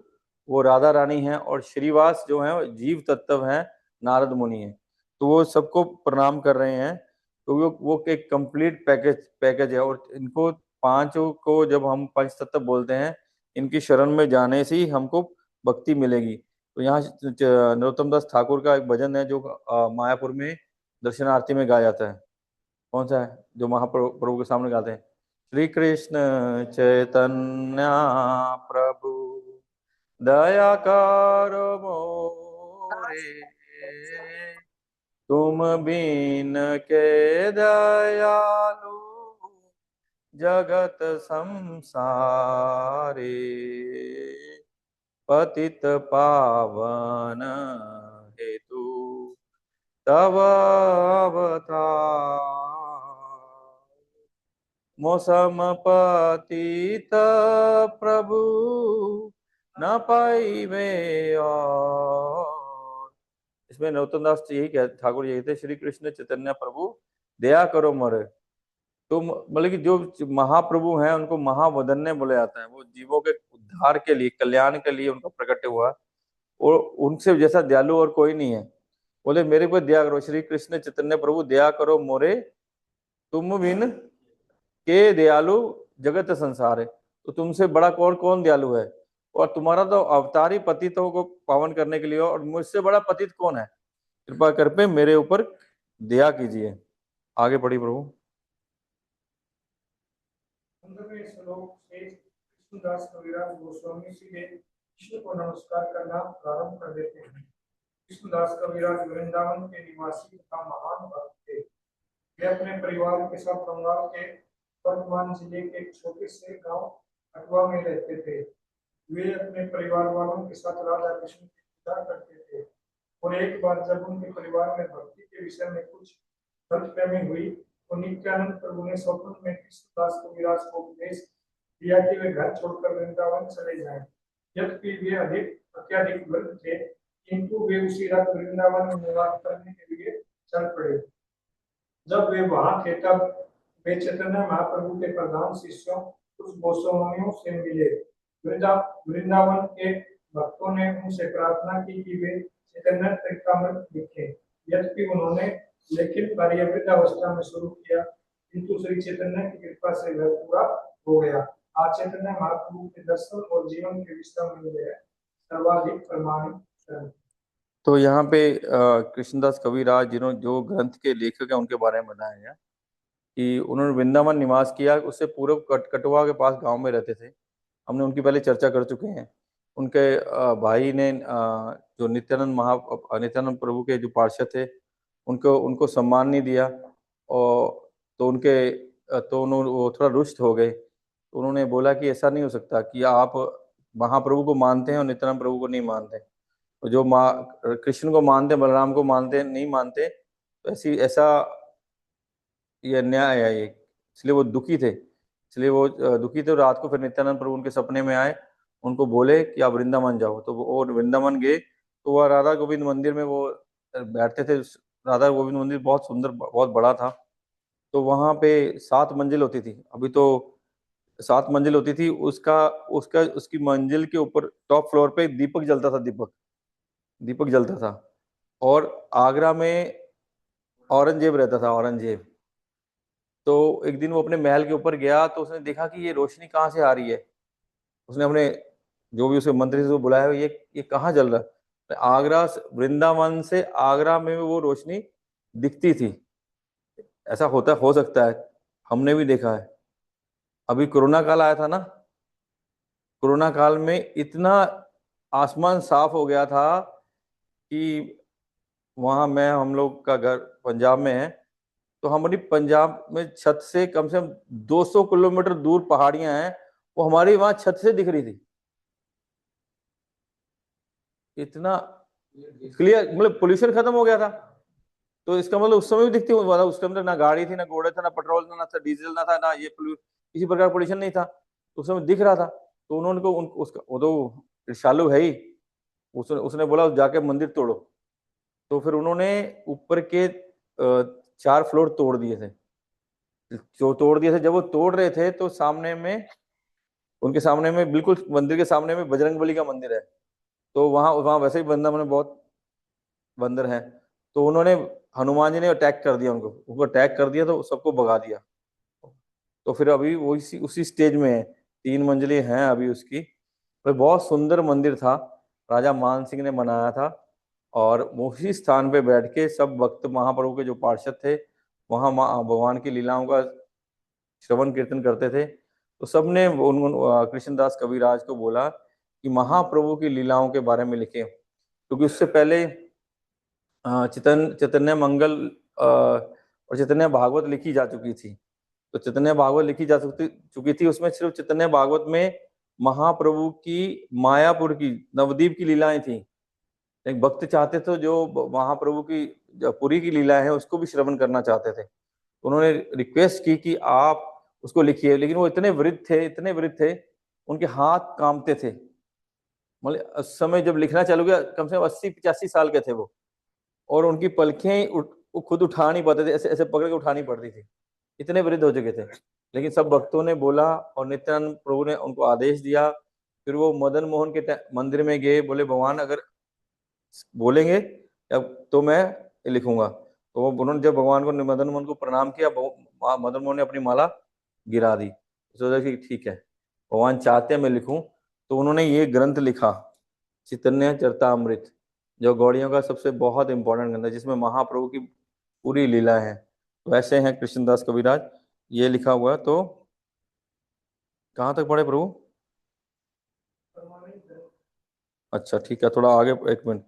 वो राधा रानी है, और श्रीवास जो है जीव तत्व हैं, नारद मुनि है। तो वो सबको प्रणाम कर रहे हैं, तो वो एक कंप्लीट पैकेज है। और इनको 5 को जब हम पंच तत्व बोलते हैं, इनकी शरण में जाने से ही हमको भक्ति मिलेगी। तो यहाँ नरोत्तम दास ठाकुर का एक भजन है जो मायापुर में दर्शनार्थी में गाया जाता है। कौन सा है? जो महाप्रभु के सामने गाते हैं, श्री कृष्ण चैतन्य प्रभु दया करो मोरे, तुम बिन के दयालु जगत संसारे, पतित पावन हेतु तव अवतार, मौसम पतित प्रभु न पाइवे और। इसमें नरोत्तम दास यही कहते, ठाकुर यही थे, श्री कृष्ण चैतन्य प्रभु दया करो मोरे। तो मतलब कि जो महाप्रभु हैं उनको महावदन्य बोला जाता है। वो जीवों के उद्धार के लिए, कल्याण के लिए उनका प्रकट हुआ, और उनसे जैसा दयालु और कोई नहीं है। बोले मेरे को दया करो, श्री कृष्ण चैतन्य प्रभु दया करो मोरे, तुम बिन के दयालु जगत संसार है। तो तुमसे बड़ा कौन दयालु है? और तुम्हारा तो अवतार ही पतितों को पावन करने के लिए, और मुझसे बड़ा पतित कौन है? कृपा करके मेरे ऊपर दया कीजिए। आगे बढ़ी प्रभु। 15वें श्लोक से कृष्णदास कविराज गोस्वामी सीधे कृष्ण को नमस्कार करना प्रारंभ कर देते हैं। कृष्णदास कविराज वृंदावन के निवासी तथा महान भक्त थे। वे अपने परिवार के साथ बंगाल के वर्धमान जिले के एक छोटे से गांव अटवा में रहते थे। वे अपने परिवार वालों के साथ राधा कृष्ण की पूजा करते थे, और एक बार जब उनके परिवार में भक्ति के विषय में कुछ गलतफहमी हुई तो नित्यानंद प्रभु ने स्वप्न में कृष्णदास कविराज को उपदेश दिया कि वे घर छोड़कर वृंदावन चले जाएं। यद्यपि वे अत्यधिक वृद्ध थे, किंतु वे उसी रात वृंदावन में निवास करने के लिए चल पड़े। जब वे वहां थे तब वे चैतन्य महाप्रभु के प्रधान शिष्यों कुछ गोस्वामियों से मिले। वृंदावन के भक्तों ने उनसे प्रार्थना की कि वे चैतन्य चरितामृत लिखें। यद्यपि उन्होंने लेखन कार्य वृद्धावस्था में शुरू किया, किंतु श्री चैतन्य की कृपा से वह पूरा हो गया। आज चैतन्य महाप्रभु के दर्शन और जीवन के विषय में यह सर्वाधिक प्रमाणित। तो यहाँ पे कृष्णदास कविराज जिन्होंने जो ग्रंथ के लेखक हैं उनके बारे में बताया गया कि उन्होंने वृंदावन निवास किया। उससे पूर्व कटवा के पास गांव में रहते थे। हमने उनकी पहले चर्चा कर चुके हैं। उनके भाई ने जो नित्यानंद प्रभु के जो पार्षद थे उनको सम्मान नहीं दिया, और तो वो थोड़ा रुष्ट हो गए। तो उन्होंने बोला कि ऐसा नहीं हो सकता कि आप महाप्रभु को मानते हैं और नित्यानंद प्रभु को नहीं मानते, तो जो कृष्ण को मानते, बलराम को मानते नहीं मानते, तो ऐसा ये अन्याय है ये। इसलिए वो दुखी थे, रात को फिर नित्यानंद प्रभु उनके सपने में आए, उनको बोले कि आप वृंदावन जाओ। तो वो वृंदावन गए, तो वह राधा गोविंद मंदिर में वो बैठते थे। राधा गोविंद मंदिर बहुत सुंदर, बहुत बड़ा था। तो वहां पे 7 मंजिल होती थी, अभी तो 7 मंजिल होती थी। उसकी मंजिल के ऊपर टॉप फ्लोर पे दीपक जलता था, दीपक जलता था। और आगरा में औरंगजेब रहता था, औरंगजेब। तो एक दिन वो अपने महल के ऊपर गया, तो उसने देखा कि ये रोशनी कहाँ से आ रही है। उसने अपने जो भी उसके मंत्री से बुलाया, ये कहाँ जल रहा है। आगरा, वृंदावन से आगरा में वो रोशनी दिखती थी। ऐसा हो सकता है, हमने भी देखा है। अभी कोरोना काल आया था ना, कोरोना काल में इतना आसमान साफ हो गया था कि वहां हम लोग का घर पंजाब में है, तो हमारी पंजाब में छत से कम 200 किलोमीटर दूर पहाड़ियां हैं, वो हमारी वहां छत से दिख रही थी। इतना क्लियर, मतलब पोल्यूशन खत्म हो गया था। तो इसका मतलब उस समय भी दिखती हुई, उसके अंदर ना गाड़ी थी, ना घोड़े थे, ना पेट्रोल था, ना था डीजल, ना था, ना ये किसी प्रकार पोल्यूशन नहीं था। तो उस समय दिख रहा था। तो उन्होंने को उसका, वो तो शालू है ही, उसने बोला जाके मंदिर तोड़ो। तो फिर उन्होंने ऊपर के 4 फ्लोर तोड़ दिए थे। जो तोड़ दिए थे, जब वो तोड़ रहे थे तो उनके सामने में, बिल्कुल मंदिर के सामने में बजरंगबली का मंदिर है। तो वहां वहां वैसे ही वृंदावन में बहुत बंदर हैं। तो उन्होंने, हनुमान जी ने अटैक कर दिया, उनको अटैक कर दिया, तो सबको भगा दिया। तो फिर अभी वो उसी स्टेज में है, 3 मंजिलें हैं अभी उसकी। तो बहुत सुंदर मंदिर था, राजा मान सिंह ने बनाया था। और उसी स्थान पे बैठ के सब भक्त, महाप्रभु के जो पार्षद थे, वहां भगवान की लीलाओं का श्रवण कीर्तन करते थे। तो सबने कृष्णदास कविराज को बोला कि महाप्रभु की लीलाओं के बारे में लिखे, क्योंकि उससे पहले चैतन्य मंगल और चैतन्य भागवत लिखी जा चुकी थी। तो चैतन्य भागवत लिखी जा चुकी थी, उसमें सिर्फ चैतन्य भागवत में महाप्रभु की मायापुर की, नवद्वीप की लीलाएं थी। एक भक्त चाहते थे जो महाप्रभु की जो पुरी की लीला है उसको भी श्रवण करना चाहते थे। उन्होंने रिक्वेस्ट की कि आप उसको लिखिए, लेकिन वो इतने वृद्ध थे, उनके हाथ कांपते थे। मतलब उस समय जब लिखना चालू किया, कम से कम 80-85 साल के थे वो, और उनकी पलकें वो खुद उठा नहीं पाते थे, ऐसे ऐसे पकड़ के उठानी पड़ती थी, इतने वृद्ध हो चुके थे। लेकिन सब भक्तों ने बोला, और नित्यानंद प्रभु ने उनको आदेश दिया। फिर वो मदन मोहन के मंदिर में गए, बोले भगवान अगर बोलेंगे तो मैं लिखूंगा। तो वो उन्होंने जब भगवान को, मदन मोहन को प्रणाम किया, मदन मोहन ने अपनी माला गिरा दी। सोचा कि ठीक है, भगवान चाहते हैं मैं लिखूं। तो उन्होंने ये ग्रंथ लिखा, चैतन्य चरितामृत, जो गौड़ियों का सबसे बहुत इंपॉर्टेंट ग्रंथ है, जिसमें महाप्रभु की पूरी लीला है। तो ऐसे हैं कृष्णदास कविराज, ये लिखा हुआ। तो कहाँ तक पढ़े प्रभु? अच्छा ठीक है, थोड़ा आगे, 1 मिनट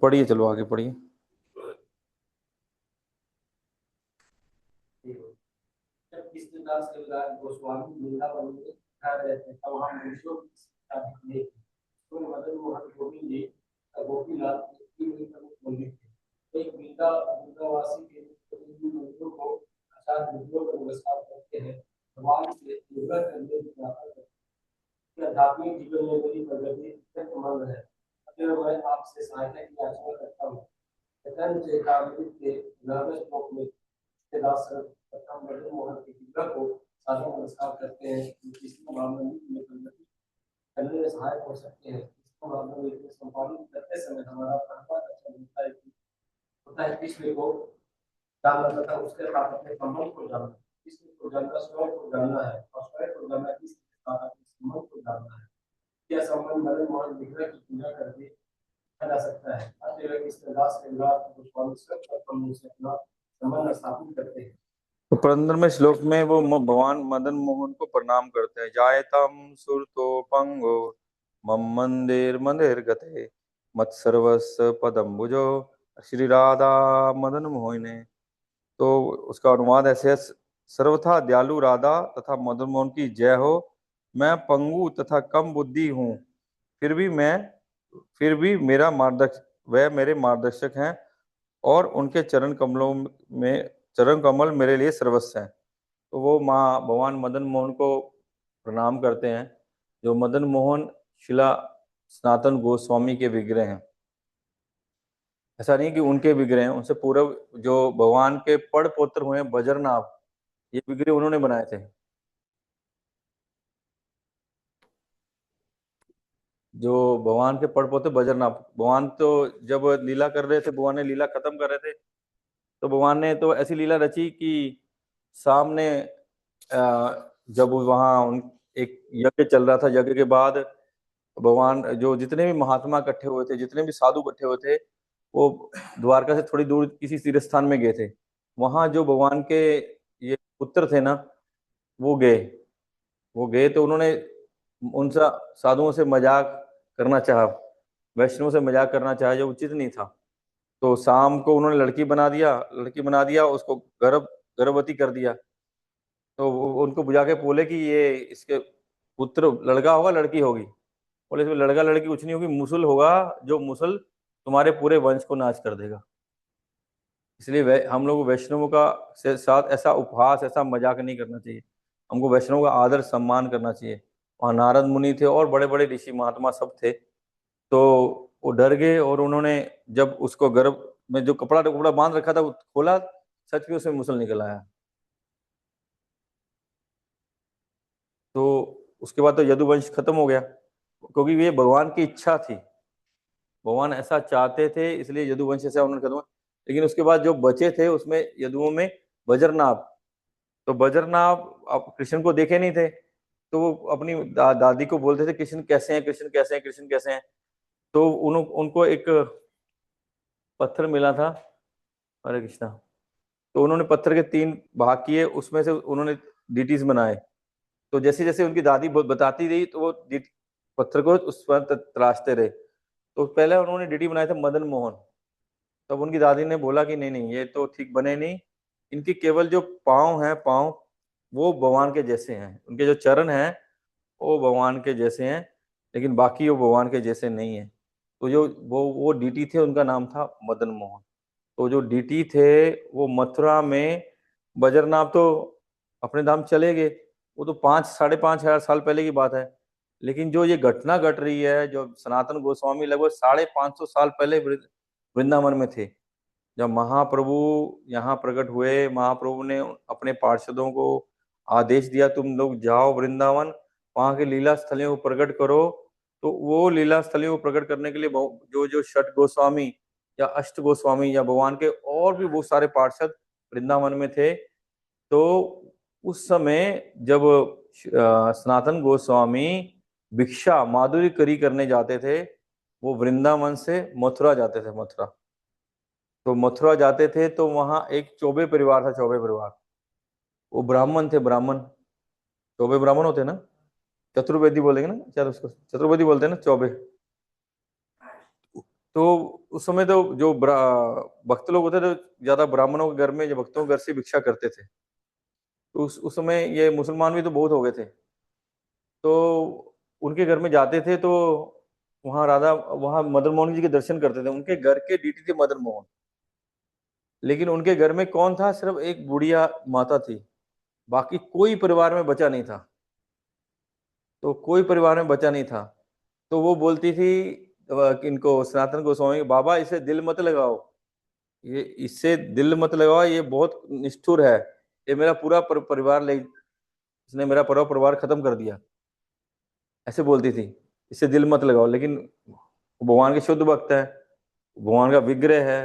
पढ़िए, चलो आगे पढ़िए। जब कृष्णदास कविराज गोस्वामी वृंदावन में ठहर रहे थे, तब वहां मनुष्यों की संख्या अधिक नहीं थी। तो मदन मोहन गोविंद जी गोपीनाथ के प्रमुख मंदिर थे। एक वृंदावासी के मंदिरों को आचार्य विद्रोह को नमस्कार करते हैं, भगवान से निर्भर करने की प्रार्थना करते हैं। आध्यात्मिक जीवन में मेरी प्रगति अत्यंत मंद है, अतः मैं आपसे सहायता की याचना करता हूँ। चैतन्य चरितामृत के 9वें श्लोक में दास मदन मोहन के विग्रह को साधु नमस्कार करते हैं, कृष्ण महामंदिर में प्रगति करने में सहायक हो सकते हैं। कृष्ण महामंदिर को संपादित करते समय हमारा पहला लक्ष्य होता है कृष्ण को जानना तथा उसके साथ अपने संबंध को जानना। कृष्ण को जानना स्वयं को जानना है, और स्वयं को जानना कृष्ण के साथ अपने संबंध को जानना है। यह संबंध मदन मोहन विग्रह की पूजा करके जा सकता है। अतः कृष्णदास के विराट गोस्वामी स्वयं से अपना संबंध स्थापित करते हैं। तो 15वें श्लोक में वो भगवान मदन मोहन को प्रणाम करते हैं। जायतम सुरतो पंगो मम मंदिर मंदिर गते मत सर्वस्व पदम्बुजो श्री राधा मदन मोहिने। तो उसका अनुवाद ऐसे है, सर्वथा दयालु राधा तथा मदन मोहन की जय हो। मैं पंगु तथा कम बुद्धि हूँ, फिर भी मेरा मार्गदर्शक, वह मेरे मार्गदर्शक हैं और उनके चरण कमल मेरे लिए सर्वस्व हैं। तो वो माँ भगवान मदन मोहन को प्रणाम करते हैं, जो मदन मोहन शिला सनातन गोस्वामी के विग्रह हैं। ऐसा नहीं कि उनके विग्रह हैं, उनसे पूर्व जो भगवान के पड़ पुत्र हुए बजरनाभ, ये विग्रह उन्होंने बनाए थे। जो भगवान के पड़ पुत्र बजरनाभ, भगवान तो जब लीला कर रहे थे, भगवान ने लीला खत्म कर रहे थे, तो भगवान ने तो ऐसी लीला रची कि सामने जब वहां एक यज्ञ चल रहा था, यज्ञ के बाद भगवान जो जितने भी महात्मा इकट्ठे हुए थे, जितने भी साधु इकट्ठे हुए थे, वो द्वारका से थोड़ी दूर किसी तीर्थ स्थान में गए थे। वहां जो भगवान के ये पुत्र थे ना, वो गए तो उन्होंने उनसे साधुओं से मजाक करना चाहा, वैष्णव से मजाक करना चाहा, जो उचित नहीं था। तो शाम को उन्होंने लड़की बना दिया, उसको गर्भवती कर दिया। तो उनको बुझा के बोले कि ये इसके पुत्र लड़का होगा लड़की होगी। बोले इसमें लड़का लड़की कुछ नहीं होगी, मुसल होगा, जो मुसल तुम्हारे पूरे वंश को नाश कर देगा। इसलिए हम लोग वैष्णवों का साथ ऐसा उपहास, ऐसा मजाक नहीं करना चाहिए। हमको वैष्णव का आदर सम्मान करना चाहिए। वहाँ नारद मुनि थे और बड़े बड़े ऋषि महात्मा सब थे। तो वो डर गए और उन्होंने जब उसको गर्भ में जो कपड़ा बांध रखा था वो खोला, सच में उसमें मुसल निकल आया। तो उसके बाद तो यदुवंश खत्म हो गया, क्योंकि ये भगवान की इच्छा थी, भगवान ऐसा चाहते थे, इसलिए यदुवंश ऐसा उन्होंने खत्म। लेकिन उसके बाद जो बचे थे उसमें यदुओं में बजरनाभ, तो बजरनाभ अब कृष्ण को देखे नहीं थे, तो वो अपनी दादी को बोलते थे कृष्ण कैसे हैं, कृष्ण कैसे हैं, कृष्ण कैसे हैं। तो उनको एक पत्थर मिला था, हरे कृष्णा। तो उन्होंने पत्थर के 3 भाग किए, उसमें से उन्होंने डीटीज बनाए। तो जैसे जैसे उनकी दादी बताती रही, तो वो पत्थर को उस पर तराशते रहे। तो पहले उन्होंने डीटी बनाए थे मदन मोहन। तब उनकी दादी ने बोला कि नहीं नहीं, ये तो ठीक बने नहीं, इनके केवल जो पाँव वो भगवान के जैसे हैं, उनके जो चरण हैं वो भगवान के जैसे हैं, लेकिन बाकी वो भगवान के जैसे नहीं है। तो जो वो डीटी थे, उनका नाम था मदन मोहन। तो जो डीटी थे वो मथुरा में, बजरनाथ तो अपने धाम चले गए, वो तो 5-5.5 हजार साल पहले की बात है। लेकिन जो ये घटना घट रही है, जो सनातन गोस्वामी लगभग 550 साल पहले वृंदावन में थे, जब महाप्रभु यहाँ प्रकट हुए, महाप्रभु ने अपने पार्षदों को आदेश दिया तुम लोग जाओ वृंदावन, वहां के लीला स्थलियों को प्रकट करो। तो वो लीला स्थलियों को प्रकट करने के लिए जो जो षट गोस्वामी या अष्ट गोस्वामी या भगवान के और भी बहुत सारे पार्षद वृंदावन में थे। तो उस समय जब सनातन गोस्वामी भिक्षा माधुरी करी करने जाते थे, वो वृंदावन से मथुरा जाते थे, मथुरा। तो मथुरा जाते थे तो वहां एक चौबे परिवार था, चौबे परिवार, वो ब्राह्मण थे, ब्राह्मण, चौबे ब्राह्मण होते ना, चतुर्वेदी बोलेंगे ना, शायद उसको चतुर्वेदी बोलते हैं ना, चौबे। तो उस समय तो जो भक्त लोग होते थे, ज्यादा ब्राह्मणों के घर में, जो भक्तों के घर से भिक्षा करते थे। तो उस समय ये मुसलमान भी तो बहुत हो गए थे, तो उनके घर में जाते थे, तो वहां मदन मोहन जी के दर्शन करते थे। उनके घर के डीटी थे मदन मोहन, लेकिन उनके घर में कौन था? सिर्फ एक बुढ़िया माता थी, बाकी कोई परिवार में बचा नहीं था। तो कोई परिवार में बचा नहीं था। तो वो बोलती थी इनको, सनातन गोस्वामी, बाबा इसे दिल मत लगाओ, ये इससे दिल मत लगाओ, ये बहुत निष्ठुर है, ये मेरा पूरा परिवार ले, इसने मेरा पूरा परिवार खत्म कर दिया, ऐसे बोलती थी, इससे दिल मत लगाओ। लेकिन भगवान के शुद्ध भक्त है, भगवान का विग्रह है,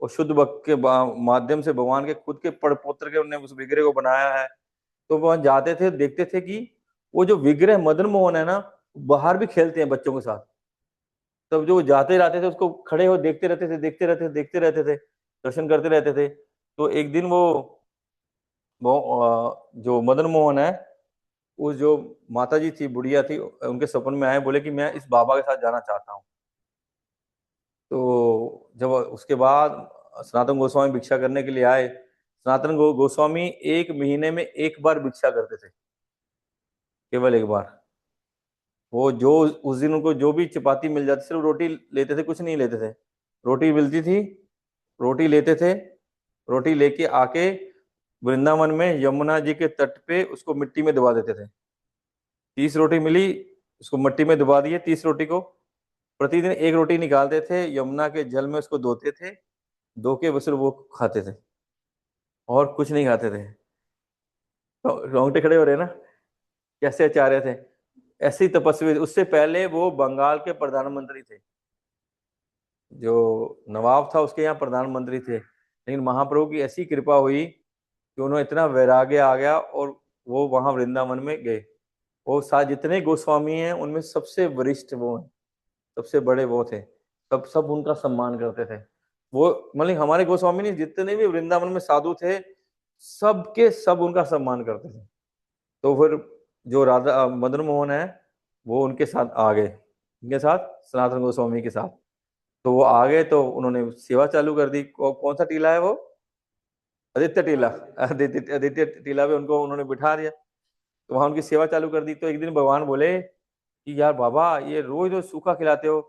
और शुद्ध भक्त के माध्यम से भगवान के खुद के पड़पोत्र के उन्होंने उस विग्रह को बनाया है। तो वहां जाते थे, देखते थे कि वो जो विग्रह मदन मोहन है ना, बाहर भी खेलते हैं बच्चों के साथ। तब जो जाते रहते थे उसको खड़े हो देखते रहते थे, देखते रहते थे, दर्शन करते रहते थे। तो एक दिन वो जो मदन मोहन है, वो जो माता जी थी, बुढ़िया थी, उनके सपन में आए, बोले कि मैं इस बाबा के साथ जाना चाहता हूँ। तो जब उसके बाद सनातन गोस्वामी भिक्षा करने के लिए आए, सनातन गोस्वामी 1 महीने में 1 बार भिक्षा करते थे, केवल 1 बार। वो जो उस दिन उनको जो भी चपाती मिल जाती, सिर्फ रोटी लेते थे, कुछ नहीं लेते थे। रोटी मिलती थी, रोटी लेते थे, रोटी लेके आके वृंदावन में यमुना जी के तट पे उसको मिट्टी में दबा देते थे। 30 रोटी मिली, उसको मिट्टी में दबा दिए 30 रोटी को। प्रतिदिन 1 रोटी निकालते थे, यमुना के जल में उसको धोते थे, धो के बस वो खाते थे और कुछ नहीं खाते थे। रोंगटे खड़े हो रहे ना, कैसे आचार्य थे, ऐसे ही तपस्वी। उससे पहले वो बंगाल के प्रधानमंत्री थे, जो नवाब था उसके यहाँ प्रधानमंत्री थे। लेकिन महाप्रभु की ऐसी कृपा हुई कि उन्हें इतना वैराग्य आ गया और वो वहां वृंदावन में गए। वो साथ जितने गोस्वामी हैं उनमें सबसे वरिष्ठ वो हैं, सबसे बड़े वो थे। सब सब उनका सम्मान करते थे। वो मतलब हमारे गोस्वामी नहीं, जितने भी वृंदावन में साधु थे, सबके सब उनका सम्मान करते थे। तो फिर जो राधा मदन मोहन है वो उनके साथ आ गए, उनके साथ सनातन गोस्वामी के साथ। तो वो आ गए तो उन्होंने सेवा चालू कर दी। कौन सा टीला है वो? आदित्य टीला। आदित्य टीला पे उनको उन्होंने बिठा दिया, तो वहां उनकी सेवा चालू कर दी। तो एक दिन भगवान बोले कि यार बाबा, ये रोज रोज सूखा खिलाते हो,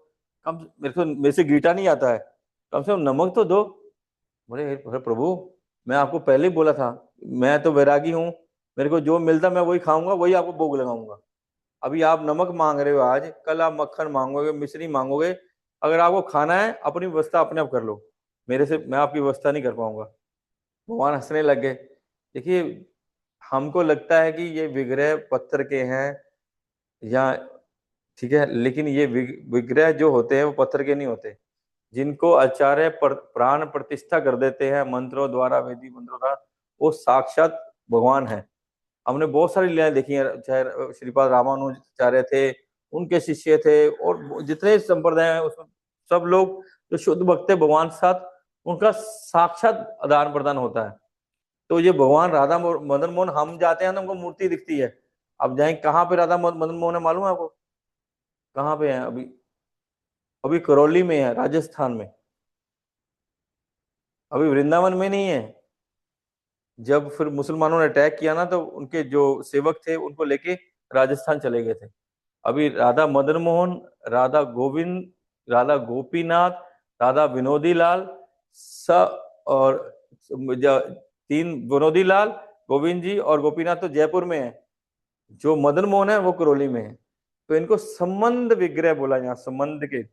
मेरे से गीटा नहीं आता है, कम से कम नमक तो दो। बोले अरे प्रभु, मैं आपको पहले ही बोला था, मैं तो वैरागी हूँ, मेरे को जो मिलता मैं वही खाऊंगा, वही आपको भोग लगाऊंगा। अभी आप नमक मांग रहे हो, आज कल आप मक्खन मांगोगे, मिश्री मांगोगे। अगर आपको खाना है अपनी व्यवस्था अपने आप कर लो, मेरे से मैं आपकी व्यवस्था नहीं कर पाऊंगा। भगवान हंसने लग गए। देखिए, हमको लगता है कि ये विग्रह पत्थर के हैं या ठीक है, लेकिन ये विग्रह जो होते हैं वो पत्थर के नहीं होते। जिनको आचार्य प्राण प्रतिष्ठा कर देते हैं मंत्रों द्वारा, वेदी मंत्रों द्वारा, वो साक्षात भगवान है। हमने बहुत सारी लीलाएं देखी हैं, चाहे श्रीपाद रामानुजाचार्य थे, उनके शिष्य थे, और जितने संप्रदाय हैं उसमें सब लोग जो शुद्ध भक्त है भगवान के साथ, उनका साक्षात आदान प्रदान होता है। तो ये भगवान राधा मदन मोहन, हम जाते हैं तो हमको मूर्ति दिखती है। अब जाए कहाँ पे राधा मदन मोहन है मालूम है आपको? कहाँ पे है? अभी अभी करौली में है, राजस्थान में। अभी वृंदावन में नहीं है। जब फिर मुसलमानों ने अटैक किया ना, तो उनके जो सेवक थे उनको लेके राजस्थान चले गए थे। अभी राधा मदन मोहन, राधा गोविंद, राधा गोपीनाथ, राधा विनोदी लाल, स और 3 विनोदी लाल, गोविंद जी और गोपीनाथ तो जयपुर में है। जो मदन मोहन है वो करौली में है। तो इनको संबंध विग्रह बोला, यहाँ संबंध के।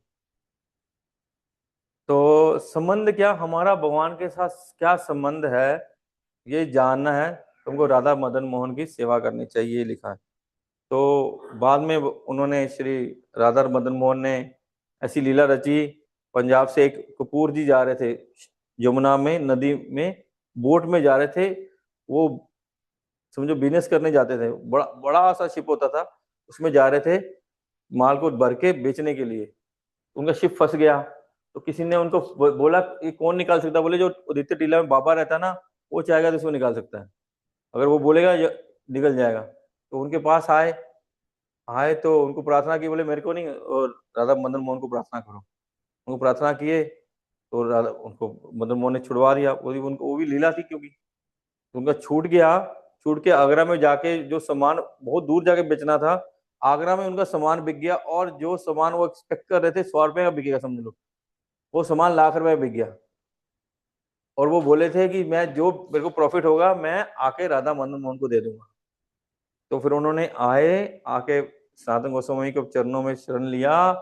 तो संबंध क्या, हमारा भगवान के साथ क्या संबंध है, ये जानना है। तुमको राधा मदन मोहन की सेवा करनी चाहिए, लिखा है। तो बाद में उन्होंने, श्री राधा मदन मोहन ने ऐसी लीला रची। पंजाब से एक कपूर जी जा रहे थे, यमुना में नदी में बोट में जा रहे थे। वो समझो बिजनेस करने जाते थे, बड़ा बड़ा सा शिप होता था, उसमें जा रहे थे माल को भर के बेचने के लिए। उनका शिप फंस गया। तो किसी ने उनको बोला ये कौन निकाल सकता है? बोले जो आदित्य टीला में बाबा रहता है ना, वो चाहेगा तो इसको निकाल सकता है, अगर वो बोलेगा निकल जाएगा। तो उनके पास आए आए तो उनको प्रार्थना की, बोले मेरे को नहीं, और राधा मदन मोहन को प्रार्थना करो। उनको प्रार्थना किए तो राधा उनको मदन मोहन ने छुड़वा दिया। उनको वो भी लीला थी, क्योंकि तो उनका छूट गया। छूट के आगरा में जाके जो सामान बहुत दूर जाके बेचना था, आगरा में उनका सामान बिक गया। और जो सामान वो एक्सपेक्ट कर रहे थे 100 रुपए का बिकेगा, समझ लो, वो सामान लाख रुपए बिक गया। और वो बोले थे कि मैं जो मेरे को प्रॉफिट होगा मैं आके राधा मदन मोहन को दे दूंगा। तो फिर उन्होंने आके सनातन गोस्वामी के चरणों में शरण लिया।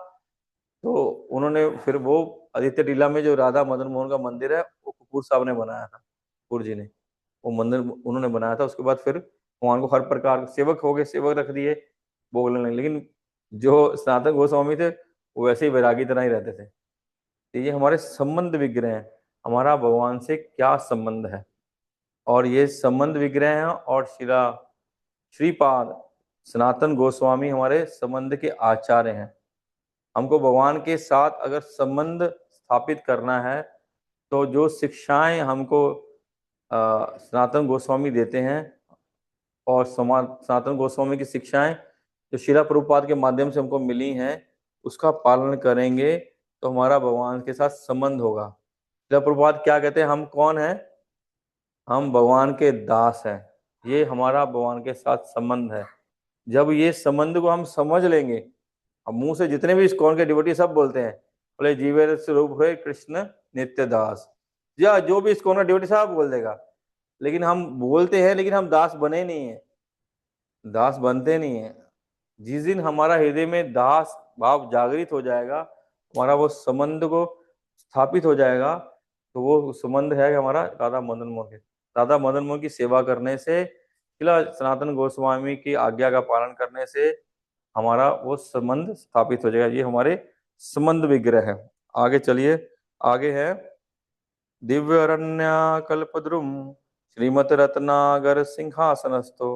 तो उन्होंने फिर वो आदित्य टीला में जो राधा मदन मोहन का मंदिर है, वो कपूर साहब ने बनाया था, कपूर जी ने वो मंदिर उन्होंने बनाया था। उसके बाद फिर भगवान को हर प्रकार सेवक हो गए, सेवक रख दिए, भोग लगने। लेकिन जो सनातन गोस्वामी थे वो वैसे ही वैरागी तरह ही रहते थे। तो ये हमारे संबंध विग्रह हैं, हमारा भगवान से क्या संबंध है। और ये संबंध विग्रह हैं। और श्रीपाद सनातन गोस्वामी हमारे संबंध के आचार्य हैं। हमको भगवान के साथ अगर संबंध स्थापित करना है, तो जो शिक्षाएं हमको सनातन गोस्वामी देते हैं, और सनातन गोस्वामी की शिक्षाएं जो शिला प्रभुपाद के माध्यम से हमको मिली हैं उसका पालन करेंगे तो हमारा भगवान के साथ संबंध होगा। शिला प्रभुपाद क्या कहते हैं, हम कौन हैं, हम भगवान के दास हैं, ये हमारा भगवान के साथ संबंध है। जब ये संबंध को हम समझ लेंगे, अब मुंह से जितने भी इस्कॉन के डिवोटी सब बोलते हैं बोले जीवेर स्वरूप है कृष्ण नित्य दास, या जो भी इस्कॉन का डिवोटी सब बोल देगा, लेकिन हम बोलते हैं लेकिन हम दास बने नहीं है, दास बनते नहीं है। जिस दिन हमारा हृदय में दास भाव जागृत हो जाएगा, हमारा वो संबंध को स्थापित हो जाएगा, तो वो संबंध है हमारा राधा मदन मोहन के। राधा मदन मोहन की सेवा करने से, सनातन गोस्वामी की आज्ञा का पालन करने से हमारा वो संबंध स्थापित हो जाएगा। ये हमारे संबंध विग्रह है। आगे चलिए, आगे है दिव्य अरण्य कल्पद्रुम श्रीमद रत्नागर सिंहासनस्थो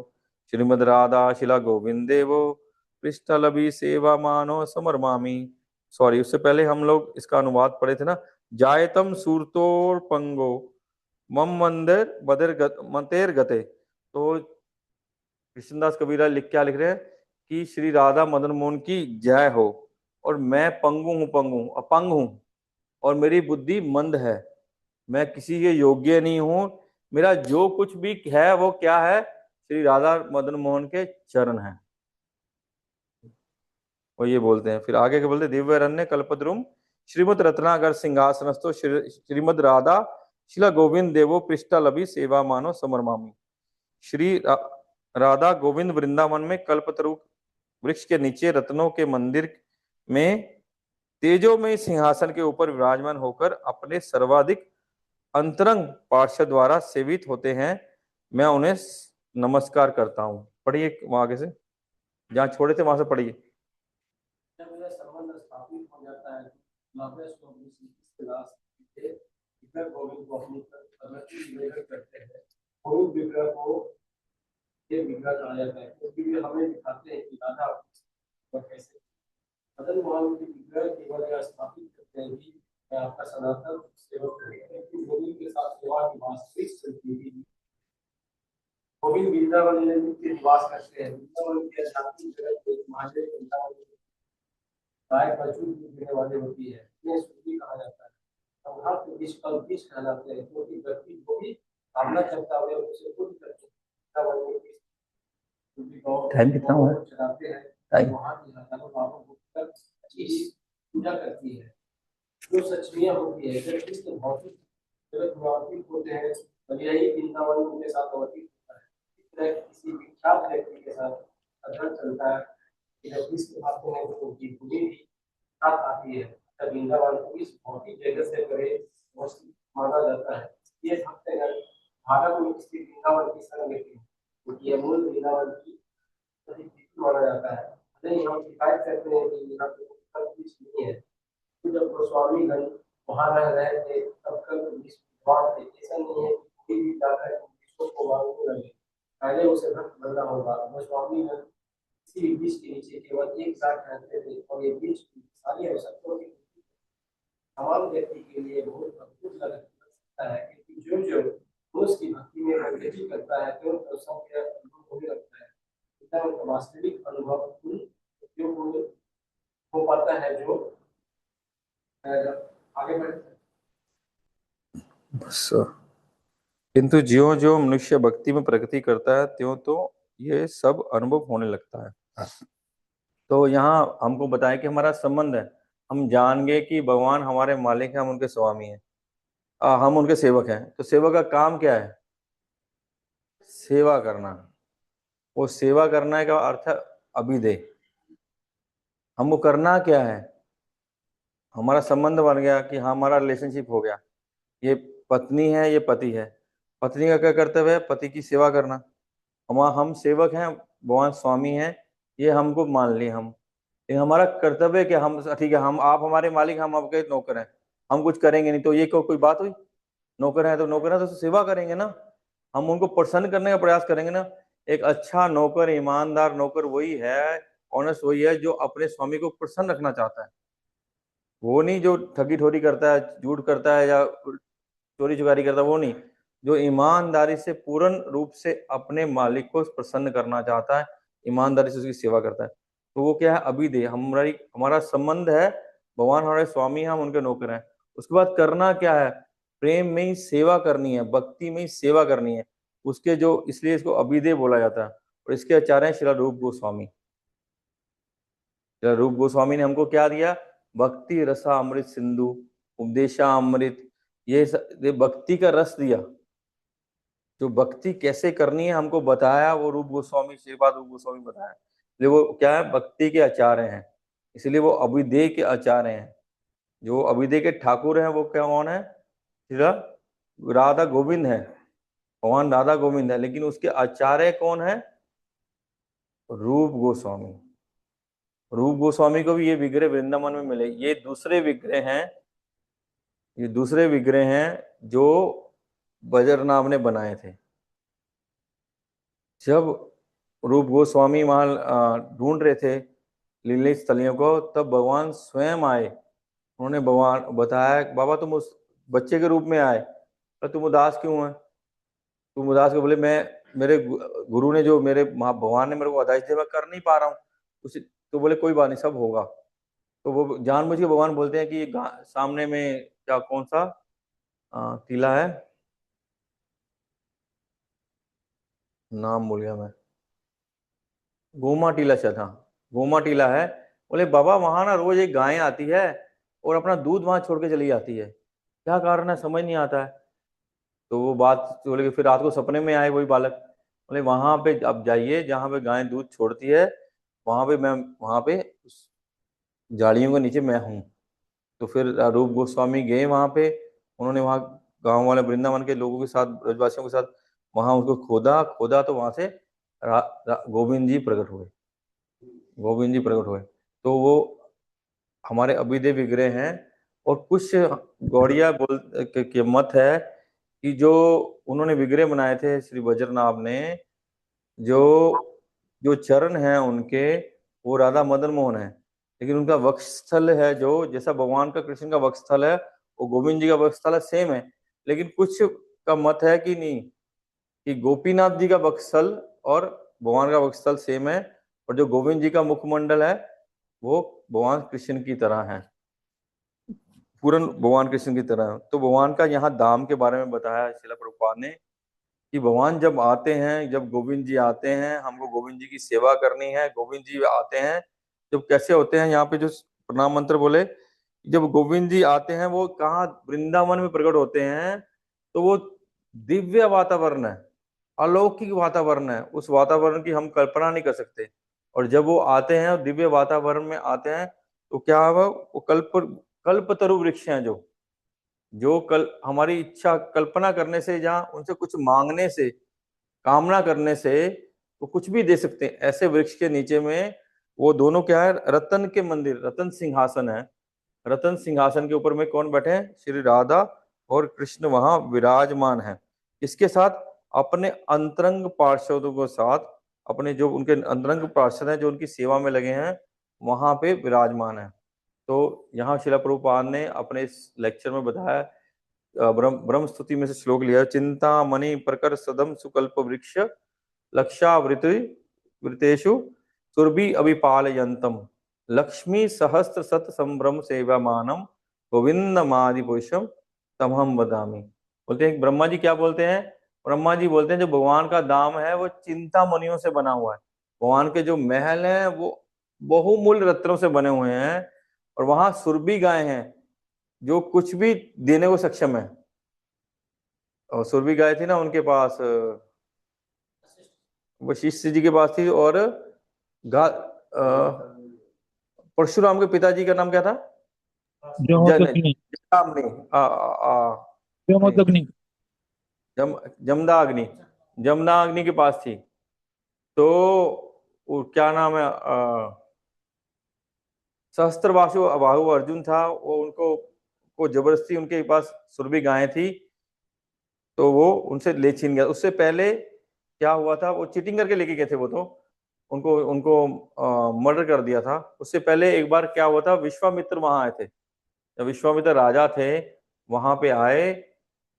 श्रीमद राधा शिला गोविंद देवो पृष्ठलभि सेवा मानो समरमामी। सॉरी, उससे पहले हम लोग इसका अनुवाद पढ़े थे ना, जायतम सूरतोर पंगो मम मंदिर बदर मतेर गते। तो कृष्णदास कबीरा क्या लिख रहे हैं कि श्री राधा मदन मोहन की जय हो, और मैं पंगु हूँ, अपंग हूँ, और मेरी बुद्धि मंद है, मैं किसी के योग्य नहीं हूँ, मेरा जो कुछ भी है वो क्या है, श्री राधा मदन मोहन के चरण हैं, वो ये बोलते हैं। फिर आगे के बोलते दिव्य अरण्य कल्पद्रुम श्रीमद रत्नागर सिंहासनस्थो श्रीमद राधा शिला गोविंद देवो पृष्ठलभि सेवा मानो समरमामी। श्री राधा गोविंद वृंदावन में कल्पतरु वृक्ष के नीचे रत्नों के मंदिर में तेजो में सिंहासन के ऊपर विराजमान होकर अपने सर्वाधिक अंतरंग पार्षद द्वारा सेवित होते हैं, मैं उन्हें नमस्कार करता हूँ। पढ़िए वहां आगे से, जहाँ छोड़े थे वहां से पढ़िए। जब यह संबंध स्थापित हो जाता है तो गोविंद को अपनी निवेदन करते हैं। गोविंद विग्रह को ये विग्रह कहा जाता है क्योंकि वे हमें दिखाते हैं कि राधा कैसे मदन मोहन की विग्रह केवल यह स्थापित करते हैं कि मैं आपका सनातन सेवक हूँ। गोविंद के साथ सेवा की वास्तविक संस्कृति गोविंद वृंदावन में नित्य निवास करते हैं। वृंदावन की आध्यात्मिक जगत के महादेव वृंदावन गाय बछड़ू देने वाली होती है, इन्हें सूर्य कहा जाता है। संहार के बीच कल बीच कहलाते हैं क्योंकि व्यक्ति को भी भावना करता हुए उसे खुद करते टाइम कितना हुआ है? चलाते हैं टाइम वहां की हजारों बाबा को पूजा करती है जो सचमिया होती है। जब कृष्ण भौतिक जगत में अवतीर्ण होते हैं और यही वृंदावन उनके साथ अवतीर्ण होता है। इस तरह किसी विख्यात व्यक्ति के साथ अध्ययन चलता है कि जब कृष्ण आते हैं तो उनकी भूमि भी साथ आती है। तब वृंदावन को इस भौतिक जगत से परे माना जाता है। ये भक्तगण भारत में स्थित वृंदावन की शरण लेते हैं क्योंकि यह मूल वृंदावन की माना जाता है। नहीं, हम शिकायत करते हैं कि यहाँ पे सब कुछ नहीं है। तो जब गोस्वामी गण वहाँ रह रहे थे तब कल विश्वास थे, ऐसा नहीं है कि कोई भी जाकर विश्व को मांगने लगे, पहले उसे भक्त बनना होगा। गोस्वामी गण इसी बीज के नीचे केवल एक साथ रहते थे और ये बीज सारी आवश्यकताओं की समान व्यक्ति के लिए बहुत अद्भुत लग सकता है क्योंकि जो उसकी भक्ति में प्रगति करता है तो सबके अनुभव होने लगता है। उनका वास्तविक अनुभव हो पाता है जो आगे बढ़ते बस। किंतु ज्यों ज्यों मनुष्य भक्ति में प्रगति करता है त्यों तो ये सब अनुभव होने लगता है। तो यहाँ हमको बताया कि हमारा संबंध है, हम जान गए कि भगवान हमारे मालिक हैं, हम उनके स्वामी हैं, हम उनके सेवक हैं। तो सेवक का काम क्या है? सेवा करना। वो सेवा करना का अर्थ है अभिदे। हमको करना क्या है? हमारा संबंध बन गया कि हमारा रिलेशनशिप हो गया, ये पत्नी है, ये पति है। पत्नी का क्या कर्तव्य है? पति की सेवा करना। हम सेवक हैं, भगवान स्वामी हैं, ये हमको मान लिए हम। ये हमारा कर्तव्य है कि हम, ठीक है, हम आप हमारे मालिक, हम आपके नौकर हैं, हम कुछ करेंगे नहीं। तो ये कोई बात हुई? नौकर है तो नौकर है तो सेवा करेंगे ना, हम उनको प्रसन्न करने का प्रयास करेंगे ना। एक अच्छा नौकर, ईमानदार नौकर वही है, ऑनेस्ट वही है जो अपने स्वामी को प्रसन्न रखना चाहता है। वो नहीं जो ठगी ठोरी करता है, झूठ करता है या चोरी चुकारी करता है, वो नहीं। जो ईमानदारी से पूर्ण रूप से अपने मालिक को प्रसन्न करना चाहता है, ईमानदारी से उसकी सेवा करता है, तो वो क्या है, अभिदेय। हमारा संबंध है, भगवान हमारे स्वामी हैं, हम उनके नौकर हैं। उसके बाद करना क्या है, प्रेम में ही सेवा करनी है, भक्ति में ही सेवा करनी है उसके, जो इसलिए इसको अभिदेय बोला जाता है। और इसके आचार्य हैं श्रील रूप गोस्वामी। श्रील रूप गोस्वामी ने हमको क्या दिया, भक्ति रसा अमृत सिंधु, उपदेशा अमृत, ये भक्ति का रस दिया। जो भक्ति कैसे करनी है हमको बताया, वो रूप गोस्वामी, श्रीपाद रूप गोस्वामी बताया। इसलिए वो क्या है, भक्ति के आचार्य हैं, इसलिए वो अभिदेय के आचार्य हैं। जो अभिदेय के ठाकुर हैं वो क्या, कौन है, श्री राधा गोविंद है, भगवान राधा गोविंद है। लेकिन उसके आचार्य कौन है, रूप गोस्वामी। रूप गोस्वामी को भी ये विग्रह वृंदावन में मिले। ये दूसरे विग्रह हैं, ये दूसरे विग्रह हैं जो बजरनाभ ने बनाए थे। जब रूप गोस्वामी वहां ढूंढ रहे थे लीला स्थलियों को, तब भगवान स्वयं आए। उन्होंने भगवान बताया, बाबा तुम उस बच्चे के रूप में आए, तो तुम उदास क्यों है, तुम उदास क्यों? बोले मैं, मेरे गुरु ने जो, मेरे भगवान ने मेरे को आदेश दिया, मैं कर नहीं पा रहा हूँ उसे। तो बोले कोई बात नहीं, सब होगा। तो वो जानबूझ के भगवान बोलते हैं कि ये सामने में क्या, कौन सा टीला है, नाम भूल गया मैं, गोमा टीला शायद, हाँ गोमा टीला है। बोले बाबा वहां ना रोज एक गाय आती है और अपना दूध वहां छोड़ के चली जाती है, क्या कारण है समझ नहीं आता है। तो वो बात बोले कि फिर रात को सपने में आए वही बालक, बोले वहां पे अब जाइए जहाँ पे गाय दूध छोड़ती है, वहां पे मैं, वहां पे उस झाड़ियों के नीचे मैं हूँ। तो फिर रूप गोस्वामी गए वहां पे, उन्होंने वहां गांव वाले वृंदावन के लोगों के साथ, ब्रजवासियों के साथ वहां उसको खोदा तो वहां से गोविंद जी प्रकट हुए, गोविंद जी प्रकट हुए। तो वो हमारे अभिदेय विग्रह हैं। और कुछ गौड़िया के मत है कि जो उन्होंने विग्रह बनाए थे श्री वज्रनाभ ने, जो जो चरण हैं उनके, वो राधा मदन मोहन है, लेकिन उनका वक्षस्थल है जो, जैसा भगवान का, कृष्ण का वक्षस्थल है, वो गोविंद जी का वक्षस्थल है, सेम है। लेकिन कुछ का मत है कि नहीं, कि गोपीनाथ जी का वक्षस्थल और भगवान का वक्षस्थल सेम है, और जो गोविंद जी का मुखमंडल है वो भगवान कृष्ण की तरह है, पूर्ण भगवान कृष्ण की तरह है। तो भगवान का यहाँ धाम के बारे में बताया श्रील प्रभुपाद ने, कि भगवान जब आते हैं, जब गोविंद जी आते हैं, हमको गोविंद जी की सेवा करनी है। गोविंद जी आते हैं जब कैसे होते हैं, यहाँ पे जो प्रणाम मंत्र बोले, जब गोविंद जी आते हैं वो कहाँ, वृंदावन में प्रकट होते हैं, तो वो दिव्य वातावरण है, अलौकिक वातावरण है, उस वातावरण की हम कल्पना नहीं कर सकते। और जब वो आते हैं और दिव्य वातावरण में आते हैं, तो क्या होगा, वो कल्पतरु वृक्ष हैं, जो कल हमारी इच्छा कल्पना करने से, जहाँ उनसे कुछ मांगने से, कामना करने से वो कुछ भी दे सकते हैं, ऐसे वृक्ष के नीचे में वो दोनों क्या है, रतन के मंदिर, रतन सिंहासन है। रतन सिंहासन के ऊपर में कौन बैठे हैं, श्री राधा और कृष्ण वहां विराजमान है। इसके साथ अपने अंतरंग पार्षदों के साथ, अपने जो उनके अंतरंग पार्षद हैं जो उनकी सेवा में लगे हैं, वहां पे विराजमान है। तो यहाँ शिला प्रभुपाद ने अपने इस लेक्चर में बताया, ब्रह्म स्तुति में से श्लोक लिया, चिंता मणि प्रकर सदम सुकल्प वृक्ष लक्षावृतेषु सुरभि अभिपालयंतम लक्ष्मी सहस्त्र सत संभ्रम सेवामानम गोविंदमादि पुरुषम तमहम वदामि। बोलते हैं ब्रह्मा जी क्या बोलते हैं, ब्रह्मा जी बोलते हैं जो भगवान का धाम है वो चिंता मणियों से बना हुआ है। भगवान के जो महल हैं वो बहुमूल्य रत्नों से बने हुए हैं, और वहां सुरभि गाय हैं जो कुछ भी देने को सक्षम है। और सुरभि गाय थी ना उनके पास, वशिष्ठ जी के पास थी। और परशुराम के पिताजी का नाम क्या था, जमदग्नि जमदाग्नि, जमदाग्नि के पास थी। तो क्या नाम है, सहस्त्रबाहु बाहु अर्जुन था, वो उनको जबरदस्ती उनके पास सुरभि गायें थी, तो वो उनसे ले छीन गया। उससे पहले क्या हुआ था, वो चीटिंग करके लेके गए थे, वो तो उनको उनको मर्डर कर दिया था। उससे पहले एक बार क्या हुआ था, विश्वामित्र वहां आए थे, जब विश्वामित्र राजा थे वहां पे आए,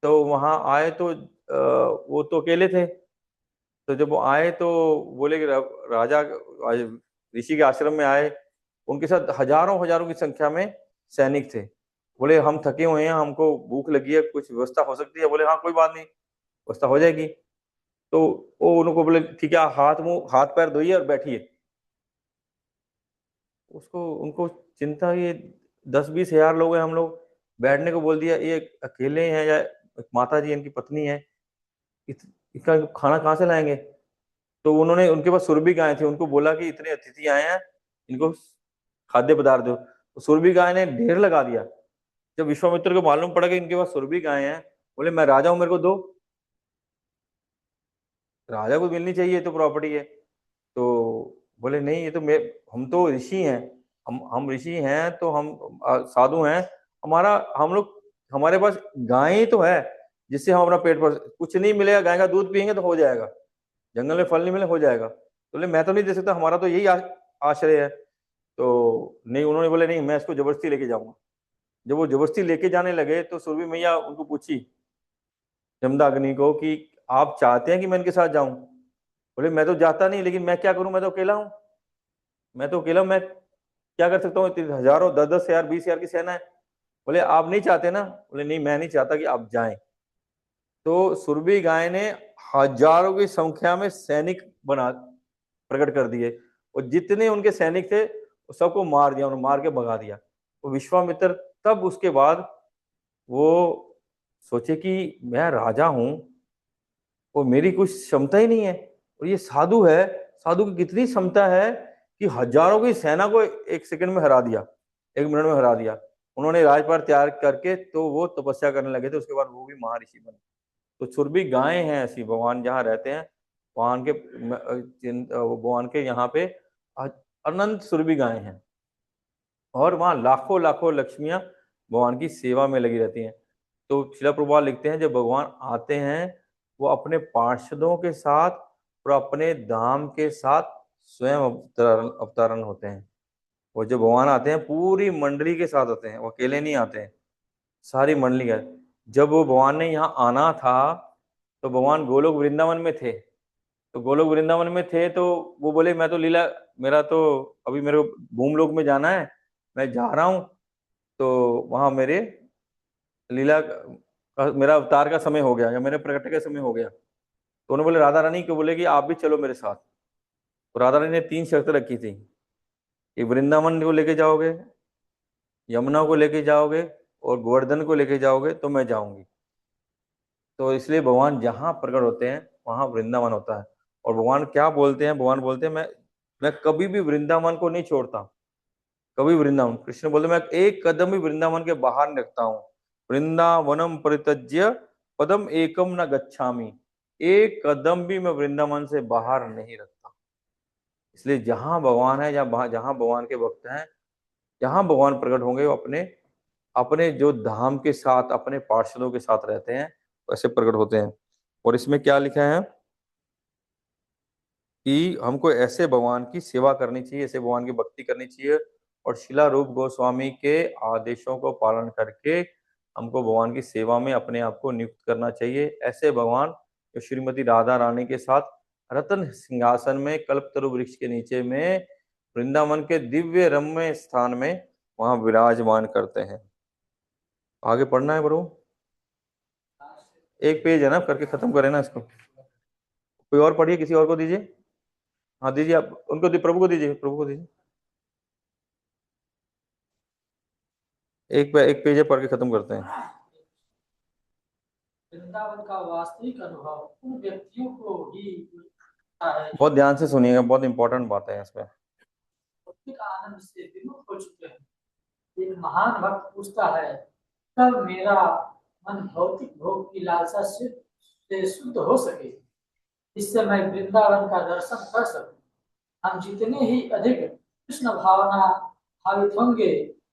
तो वहां आए तो वो तो अकेले थे, तो जब वो आए तो बोले कि राजा ऋषि के आश्रम में आए, उनके साथ हजारों हजारों की संख्या में सैनिक थे। बोले हम थके हुए हैं, हमको भूख लगी है, कुछ व्यवस्था हो सकती है? बोले हाँ कोई बात नहीं, व्यवस्था हो जाएगी। तो वो उनको बोले ठीक है, हाथ पैर धोइए और बैठिए। उसको उनको चिंता, ये 10-20 हजार लोग हैं हम लोग, बैठने को बोल दिया, ये अकेले हैं या माता जी इनकी पत्नी है, इसका खाना कहाँ से लाएंगे? तो उन्होंने, उनके पास सुरभि गाय थी, उनको बोला कि इतने अतिथि आए हैं, इनको खाद्य पदार्थ दो। तो सुरभि गाय ने ढेर लगा दिया। जब विश्वामित्र को मालूम पड़ा कि इनके पास सुरभि गाय हैं, बोले मैं राजा हूं, मेरे को दो, राजा को मिलनी चाहिए, तो प्रॉपर्टी है। तो बोले नहीं, ये तो हम तो ऋषि हैं, हम ऋषि हैं, तो हम साधु हैं, हमारे पास गाय तो है जिससे हम अपना पेट भर, कुछ नहीं मिलेगा, गाय का दूध पियेंगे तो हो जाएगा, जंगल में फल नहीं मिले हो जाएगा। तो बोले मैं तो नहीं दे सकता, हमारा तो यही आश्रय है। तो नहीं, उन्होंने बोले नहीं, मैं इसको जबरदस्ती लेके जाऊंगा। जब वो जबरदस्ती लेके जाने लगे तो सुरभि मैया उनको पूछी, जमदाग्नि को, कि आप चाहते हैं कि मैं इनके साथ जाऊं? बोले मैं तो जाता नहीं, लेकिन मैं क्या करूं, मैं तो अकेला हूं, मैं क्या कर सकता हूँ, इतने हजारों 10-10 हजार 20 हजार की सेना है। बोले आप नहीं चाहते ना? बोले नहीं, मैं नहीं चाहता कि आप जाएं। तो सुरभि गाय ने हजारों की संख्या में सैनिक बना प्रकट कर दिए, और जितने उनके सैनिक थे वो सबको मार दिया, उन्होंने मार के भगा दिया। तो विश्वामित्र तब उसके बाद वो सोचे कि मैं राजा हूं और मेरी कुछ क्षमता ही नहीं है, और ये साधु है, साधु की कितनी क्षमता है कि हजारों की सेना को एक सेकंड में हरा दिया, 1 मिनट में हरा दिया। उन्होंने राजपाट तैयार करके तो वो तपस्या करने लगे थे, उसके बाद वो भी महर्षि बने। तो सुरभि गायें हैं ऐसी, भगवान जहाँ रहते हैं भगवान के यहाँ पे अनंत सुरभि गायें हैं, और वहाँ लाखों लाखों लक्ष्मियां भगवान की सेवा में लगी रहती हैं। तो शिला प्रभुपाद लिखते हैं, जब भगवान आते हैं वो अपने पार्षदों के साथ और अपने धाम के साथ स्वयं अवतरण होते हैं। और जब भगवान आते हैं पूरी मंडली के साथ आते हैं, वो अकेले नहीं आते हैं, सारी मंडली का। जब वो भगवान ने यहाँ आना था तो भगवान गोलोक वृंदावन में थे, तो गोलोक वृंदावन में थे तो वो बोले मैं तो लीला, मेरा तो अभी मेरे को भूमलोक में जाना है, मैं जा रहा हूँ, तो वहां मेरे लीला मेरा अवतार का समय हो गया या मेरे प्रकट का समय हो गया। तो उन्होंने बोले राधा रानी को बोले कि आप भी चलो मेरे साथ। तो राधा रानी ने 3 शर्त रखी थी कि वृंदावन को लेके जाओगे, यमुना को लेके जाओगे और गोवर्धन को लेके जाओगे तो मैं जाऊंगी। तो इसलिए भगवान जहाँ प्रकट होते हैं वहां वृंदावन होता है। और भगवान क्या बोलते हैं, भगवान बोलते हैं मैं कभी भी वृंदावन को नहीं छोड़ता, कभी वृंदावन, कृष्ण बोलते मैं एक कदम भी वृंदावन के बाहर नहीं रखता हूँ, वृंदावनम परित्यज्य पदम एकम न गच्छामि, एक कदम भी मैं वृंदावन से बाहर नहीं रखता। इसलिए जहां भगवान है, जहां भगवान के भक्त हैं, जहां भगवान प्रकट होंगे वो अपने अपने जो धाम के साथ अपने पार्षदों के साथ रहते हैं, वैसे प्रकट होते हैं। और इसमें क्या लिखा है कि हमको ऐसे भगवान की सेवा करनी चाहिए, ऐसे भगवान की भक्ति करनी चाहिए, और शिला रूप गोस्वामी के आदेशों को पालन करके हमको भगवान की सेवा में अपने आप को नियुक्त करना चाहिए। ऐसे भगवान जो श्रीमती राधा रानी के साथ रतन सिंहासन में कल्पतरु वृक्ष के नीचे में वृंदावन के दिव्य रम्य स्थान में वहां विराजमान करते हैं। आगे पढ़ना है प्रभु, एक पेज है ना, करके खत्म करें ना इसको। कोई और पढ़िए, किसी और को दीजिए। हाँ दीजिए, आप उनको प्रभु को दीजिए, प्रभु को दीजिए। एक पेज पढ़ के खत्म करते हैं। वृंदावन का वास्तविक अनुभव उन व्यक्तियों को ही है बहुत ध्यान से सुनिएगा, बहुत इंपॉर्टेंट बात है इसमें। भौतिक आनंद से विमुख हो चुके हैं। एक महान भक्त पूछता है, तब मेरा मन भौतिक भोग की लालसा से शुद्ध हो सके, इससे मैं वृंदावन का दर्शन कर सकूं। हम जितने ही अधिक कृष्ण भावना भावित होंगे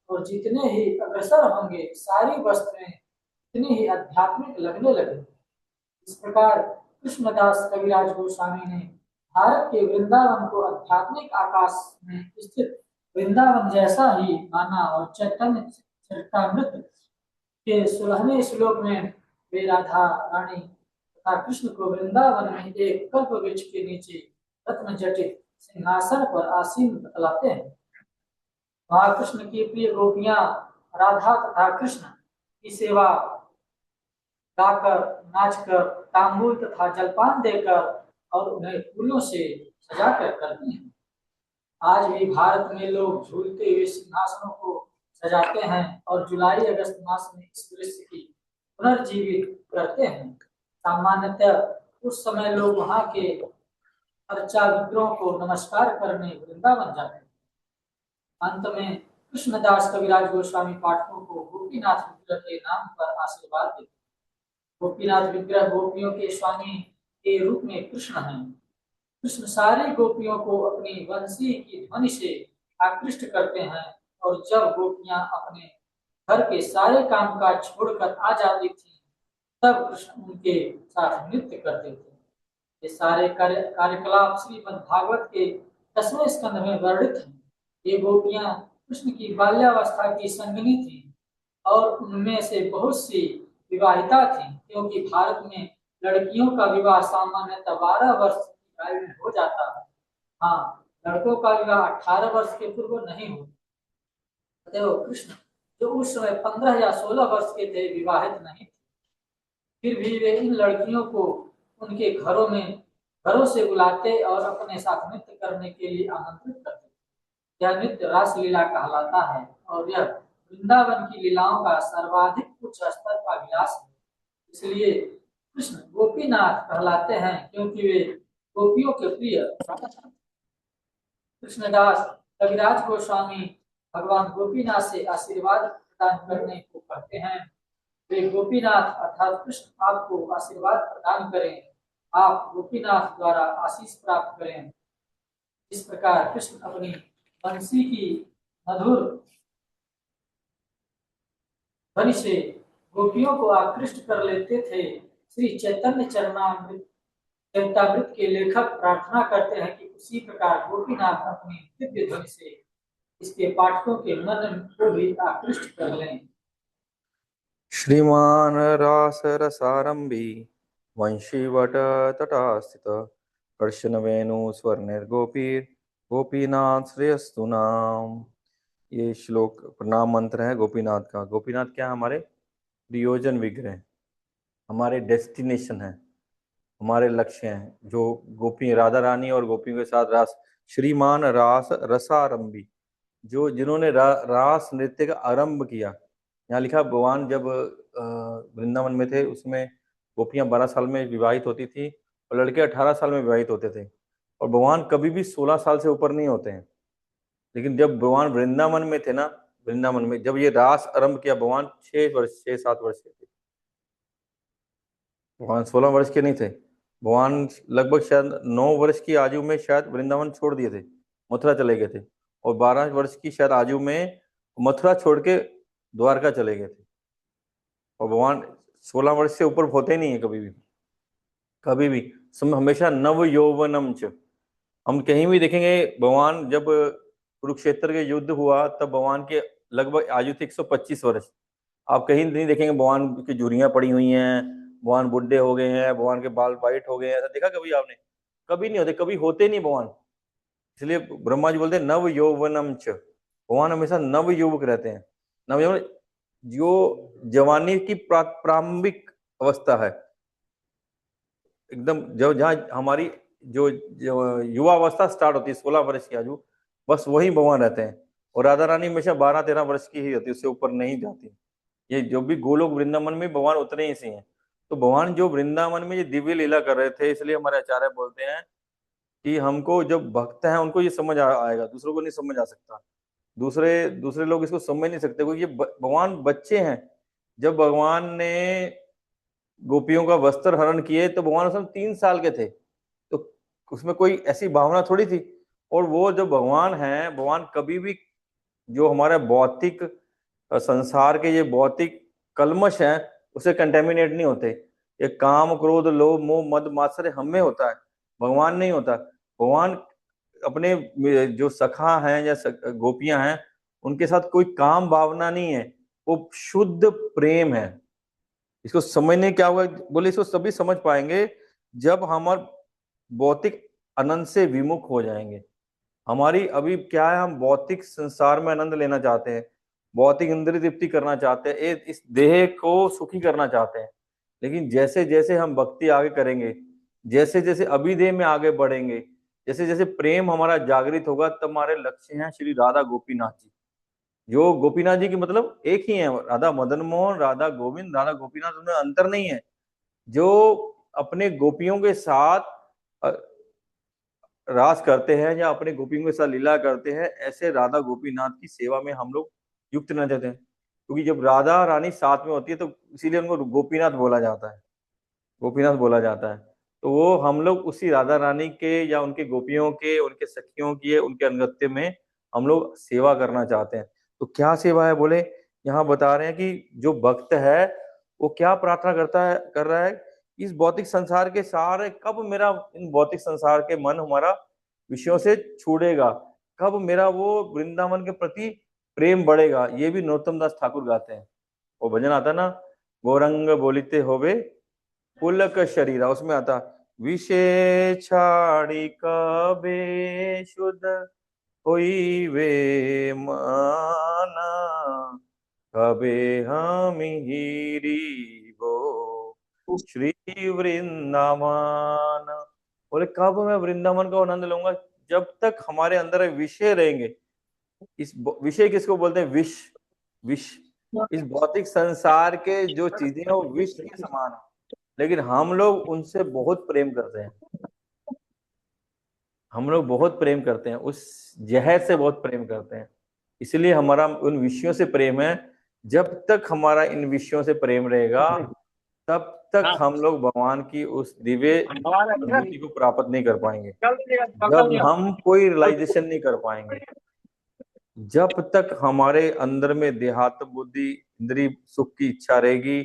और जितने ही अग्रसर होंगे, सारी वस्तुएं इतनी ही आध्यात्मिक लगने लगेंगी। इस प्रकार कृष्णदास कविराज गोस्वामी ने भारत के वृंदावन को आध्यात्मिक आकाश में स्थित वृंदावन जैसा ही माना, और चैतन्य चरितामृत के 16वें श्लोक में वे राधा रानी तथा कृष्ण को वृंदावन में एक कल्प वृक्ष के नीचे रत्न जटित सिंहासन पर आसीन बतलाते हैं। वहाँ कृष्ण की प्रिय गोपियां राधा तथा कृष्ण की सेवा गाकर, नाचकर, तांबूल तथा जलपान देकर और उन्हें फूलों से सजाकर करती हैं। आज भी भारत में लोग झूलते हुए सिंहासनों को सजाते हैं और जुलाई अगस्त मास में इस दृश्य की पुनर्जीवित करते हैं। सामान्यतः उस समय लोग वहाँ के अर्चा विग्रहों को नमस्कार करने वृंदावन जाते हैं। अंत में कृष्णदास कविराज गोस्वामी पाठकों को गोपीनाथ विग्रह के नाम पर आशीर्वाद देते हैं। गोपीनाथ विग्रह गोपियों के स्वामी के रूप में कृष्ण हैं। कृष्ण सारी गोपियों को अपनी बंसी की ध्वनि से आकृष्ट करते हैं और जब गोपियां अपने घर के सारे कामकाज छोड़कर आ जाती थी तब कृष्ण उनके साथ नृत्य करते थे। ये सारे कार्यकलाप श्रीमद् भागवत के 10वें स्कंध में वर्णित हैं। ये गोपियां कृष्ण की बाल्यावस्था की संगिनी थी और उनमें से बहुत सी विवाहिता थी, क्योंकि भारत में लड़कियों का विवाह सामान्यतः 12 वर्ष की आयु में हो जाता है। हाँ, लड़कों का विवाह 18 वर्ष के पूर्व नहीं होता। कृष्ण जो उस समय 15 या 16 वर्ष के थे, विवाहित नहीं थे, फिर भी वे इन लड़कियों को उनके घरों से बुलाते और अपने साथ नृत्य करने के लिए आमंत्रित करते। यह नृत्य रासलीला कहलाता है और यह वृंदावन की लीलाओं का सर्वाधिक उच्च स्तर का विलास है। इसलिए कृष्ण गोपीनाथ कहलाते हैं, क्योंकि वे गोपियों के प्रिय। कृष्णदास कविराज गोस्वामी भगवान गोपीनाथ से आशीर्वाद प्रदान करने को कहते हैं। वे गोपीनाथ अर्थात कृष्ण आपको आशीर्वाद प्रदान करें, आप गोपीनाथ द्वारा आशीष प्राप्त करें। इस प्रकार कृष्ण अपनी बंसी की मधुर ध्वनि से गोपियों को आकृष्ट कर लेते थे। श्री चैतन्य चरितामृत के लेखक प्रार्थना करते हैं कि उसी प्रकार गोपीनाथ अपनी दिव्य ध्वनि से इसके पाठकों के मन को भी आकृष्ट कर लें। श्रीमान रास रसारंभी वंशीवट तटास्थित कर्शन वेणु स्वर्णिर गोपीर गोपीनाथ श्रेयस्तु नाम। ये श्लोक प्रणाम मंत्र है गोपीनाथ का। गोपीनाथ क्या है? हमारे प्रयोजन विग्रह, हमारे डेस्टिनेशन है, हमारे लक्ष्य हैं। जो गोपी राधा रानी और गोपियों के साथ रास, श्रीमान रास रसारंभी, जो जिन्होंने रास नृत्य का आरंभ किया। यहाँ लिखा भगवान जब वृंदावन में थे उसमें गोपियां 12 साल में विवाहित होती थी और लड़के 18 साल में विवाहित होते थे, और भगवान कभी भी 16 साल से ऊपर नहीं होते हैं। लेकिन जब भगवान वृंदावन में थे ना, वृंदावन में जब ये रास आरंभ किया, भगवान 6-7 वर्ष के थे। भगवान 16 वर्ष के नहीं थे। भगवान लगभग शायद 9 वर्ष की आयु में शायद वृंदावन छोड़ दिए थे, मथुरा चले गए थे, और 12 वर्ष की शायद आयु में मथुरा छोड़ के द्वारका चले गए थे। और भगवान 16 वर्ष से ऊपर होते नहीं है कभी भी हमेशा नव यौवनम च। हम कहीं भी देखेंगे भगवान जब कुरुक्षेत्र के युद्ध हुआ तब भगवान के लगभग आयु थी 125 वर्ष। आप कहीं नहीं देखेंगे भगवान की झुर्रियां पड़ी हुई हैं, भगवान बुढ़े हो गए हैं, भगवान के बाल वाइट हो गए हैं, ऐसा देखा कभी आपने? कभी नहीं होते, कभी होते नहीं भगवान। इसलिए ब्रह्मा जी बोलते हैं नव यौवनम च, भगवान हमेशा नव युवक रहते हैं। नव यौवन जो जवानी की प्रारंभिक अवस्था है, एकदम जहाँ हमारी जो युवा अवस्था स्टार्ट होती है 16 वर्ष की आयु, बस वही भगवान रहते हैं। और राधा रानी हमेशा 12-13 वर्ष की ही होती है, उससे ऊपर नहीं जाती। ये जो भी गोलोक वृंदावन में भगवान उतने ही से हैं। तो भगवान जो वृंदावन में ये दिव्य लीला कर रहे थे, इसलिए हमारे आचार्य बोलते हैं कि हमको जब भक्त हैं उनको ये समझ आएगा, दूसरों को नहीं समझ आ सकता। दूसरे लोग इसको समझ नहीं सकते, क्योंकि ये भगवान बच्चे हैं। जब भगवान ने गोपियों का वस्त्र हरण किए तो भगवान उस समय 3 साल के थे, तो उसमें कोई ऐसी भावना थोड़ी थी। और वो जो भगवान हैं, भगवान कभी भी जो हमारे भौतिक संसार के ये भौतिक कलमश हैं उसे कंटेमिनेट नहीं होते। ये काम क्रोध लोभ मोह मद मात्सर्य हमें होता है, भगवान नहीं होता। भगवान अपने जो सखा हैं या गोपियां हैं उनके साथ कोई काम भावना नहीं है, वो शुद्ध प्रेम है। इसको समझने क्या हुआ, बोले इसको सभी समझ पाएंगे जब हम भौतिक आनंद से विमुख हो जाएंगे। हमारी अभी क्या है, हम भौतिक संसार में आनंद लेना चाहते हैं, भौतिक इंद्रिय तृप्ति करना चाहते हैं, इस देह को सुखी करना चाहते हैं। लेकिन जैसे जैसे हम भक्ति आगे करेंगे, जैसे जैसे अभिदेह में आगे बढ़ेंगे, जैसे जैसे प्रेम हमारा जागृत होगा, तब हमारे लक्ष्य हैं श्री राधा गोपीनाथ जी। जो गोपीनाथ जी की मतलब एक ही है, राधा मदन मोहन, राधा गोविंद, राधा गोपीनाथ, उनमें अंतर नहीं है। जो अपने गोपियों के साथ रास करते हैं या अपने गोपियों के साथ लीला करते हैं, ऐसे राधा गोपीनाथ की सेवा में हम लोग युक्त रहना चाहते हैं। क्योंकि जब राधा रानी साथ में होती है तो इसीलिए उनको गोपीनाथ बोला जाता है, गोपीनाथ बोला जाता है। तो वो हम लोग उसी राधा रानी के या उनके गोपियों के, उनके सखियों की, उनके अंगत्य में हम लोग सेवा करना चाहते हैं। तो क्या सेवा है, बोले यहाँ बता रहे हैं कि जो भक्त है वो क्या प्रार्थना कर रहा है, इस भौतिक संसार के सारे, कब मेरा इन भौतिक संसार के मन हमारा विषयों से छूटेगा, कब मेरा वो वृंदावन के प्रति प्रेम बढ़ेगा। ये भी नरोत्तम दास ठाकुर गाते हैं। वो भजन आता ना, गौरंग बोलिते होवे पुलक शरीरा, उसमें आता विषय छाड़ी कबे शुद्ध होई वे माना, कबे हम हीरी वो श्री वृंदावन। बोले कब मैं वृंदावन का आनंद लूंगा, जब तक हमारे अंदर विषय रहेंगे। इस विषय किसको बोलते हैं, विष, विष। इस भौतिक संसार के जो चीजें हैं वो विष के समान है, लेकिन हम लोग उनसे बहुत प्रेम करते हैं, हम लोग बहुत प्रेम करते हैं, उस जहर से बहुत प्रेम करते हैं। इसलिए हमारा उन विषयों से प्रेम है। जब तक हमारा इन विषयों से प्रेम रहेगा, तब तक हम लोग भगवान की उस दिव्य अनुभूति को प्राप्त नहीं कर पाएंगे। जब हम कोई रियलाइजेशन नहीं कर पाएंगे, जब तक हमारे अंदर में देहात्म बुद्धि, इंद्रिय सुख की इच्छा रहेगी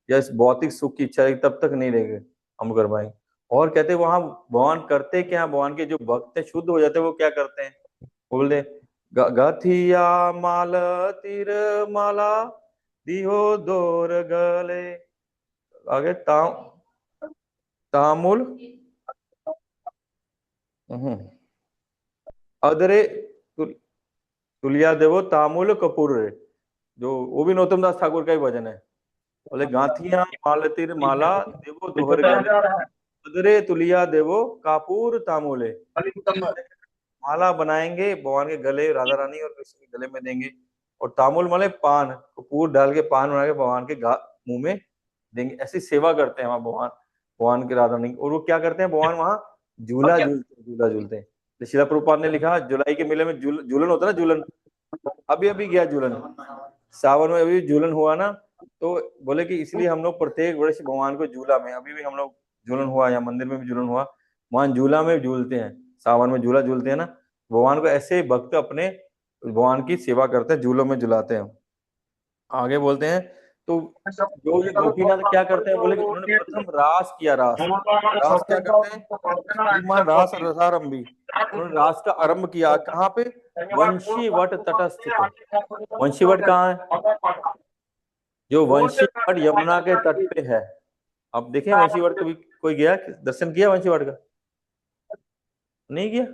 या इस भौतिक सुख की इच्छा रहेगी, तब तक नहीं रहेगी हम कर पाएंगे। और कहते वहां भगवान करते क्या, भगवान के जो भक्त है शुद्ध हो जाते हैं, वो क्या करते हैं, बोलते गथिया माल तिर माला दिहो दोर गले, आगे तामुल अदरे तुलिया देवो तामुल कपूर रे, जो वो भी नरोत्तम दास ठाकुर का ही भजन है। बोले गांथिया माल तिर माला देवो दोहर गले, अदरे तुलिया देवो कापूर तामुले। माला बनाएंगे भगवान के गले, राधा रानी और कृष्ण के गले में देंगे, और तामुल माले पान, कपूर डाल के पान बना के भगवान के मुंह में देंगे। ऐसी सेवा करते हैं वहां भगवान के राधा रानी। और वो क्या करते हैं, भगवान वहां झूला झूलते हैं। श्रील प्रभुपाद ने लिखा, जुलाई के मेले में झूलन होता है ना, झूलन अभी गया झूलन, सावन में अभी झूलन हुआ ना, तो बोले कि इसलिए हम लोग प्रत्येक वर्ष भगवान को झूला में, अभी भी हम लोग झूलन हुआ या मंदिर में भी झूलन हुआ, वहां झूला में झूलते हैं, सावन में झूला झूलते हैं ना भगवान को। ऐसे भक्त अपने भगवान की सेवा करते हैं, झूलों में झुलाते हैं। आगे बोलते हैं, तो जो ये गोपीनाथ क्या करते हैं, बोले कि उन्होंने प्रथम रास किया। रास क्या करते हैं, रास रसारंभी, उन्होंने रास का आरंभ किया। कहाँ पे, वंशी वट तटस्थित। वंशी वट कहाँ है, जो वंशी वट यमुना के तट पे है। अब देखें वंशी वट, कभी कोई गया, दर्शन किया वंशी वट का, नहीं किया,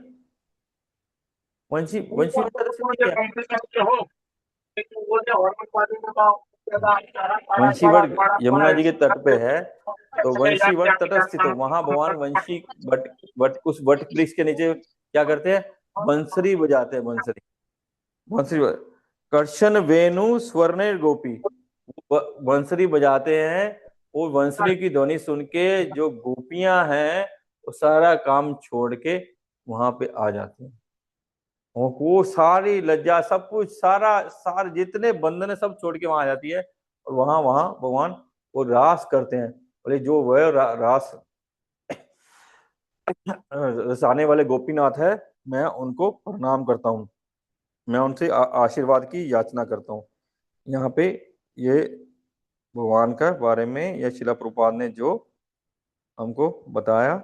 वंशी वट वंशीवट यमुना जी के तट पे है, तो वंशीवट तटस्थित, तो वहां भगवान वंशी वट उस वट वृक्ष के नीचे क्या करते हैं, बंसरी बजाते हैं। बंसरी कर्शन वेणु स्वर्ण गोपी, बंसरी बजाते हैं। और बंसरी की ध्वनि सुन के जो गोपियां हैं वो सारा काम छोड़ के वहां पे आ जाती हैं। वो सारी लज्जा, सब कुछ, सारा जितने बंधन है सब छोड़ के वहां आ जाती है, और वहां भगवान वो रास करते हैं। बोले जो वह रास रसाने वाले गोपीनाथ है, मैं उनको प्रणाम करता हूँ, मैं उनसे आशीर्वाद की याचना करता हूँ। यहाँ पे ये भगवान का बारे में या श्रील प्रभुपाद ने जो हमको बताया,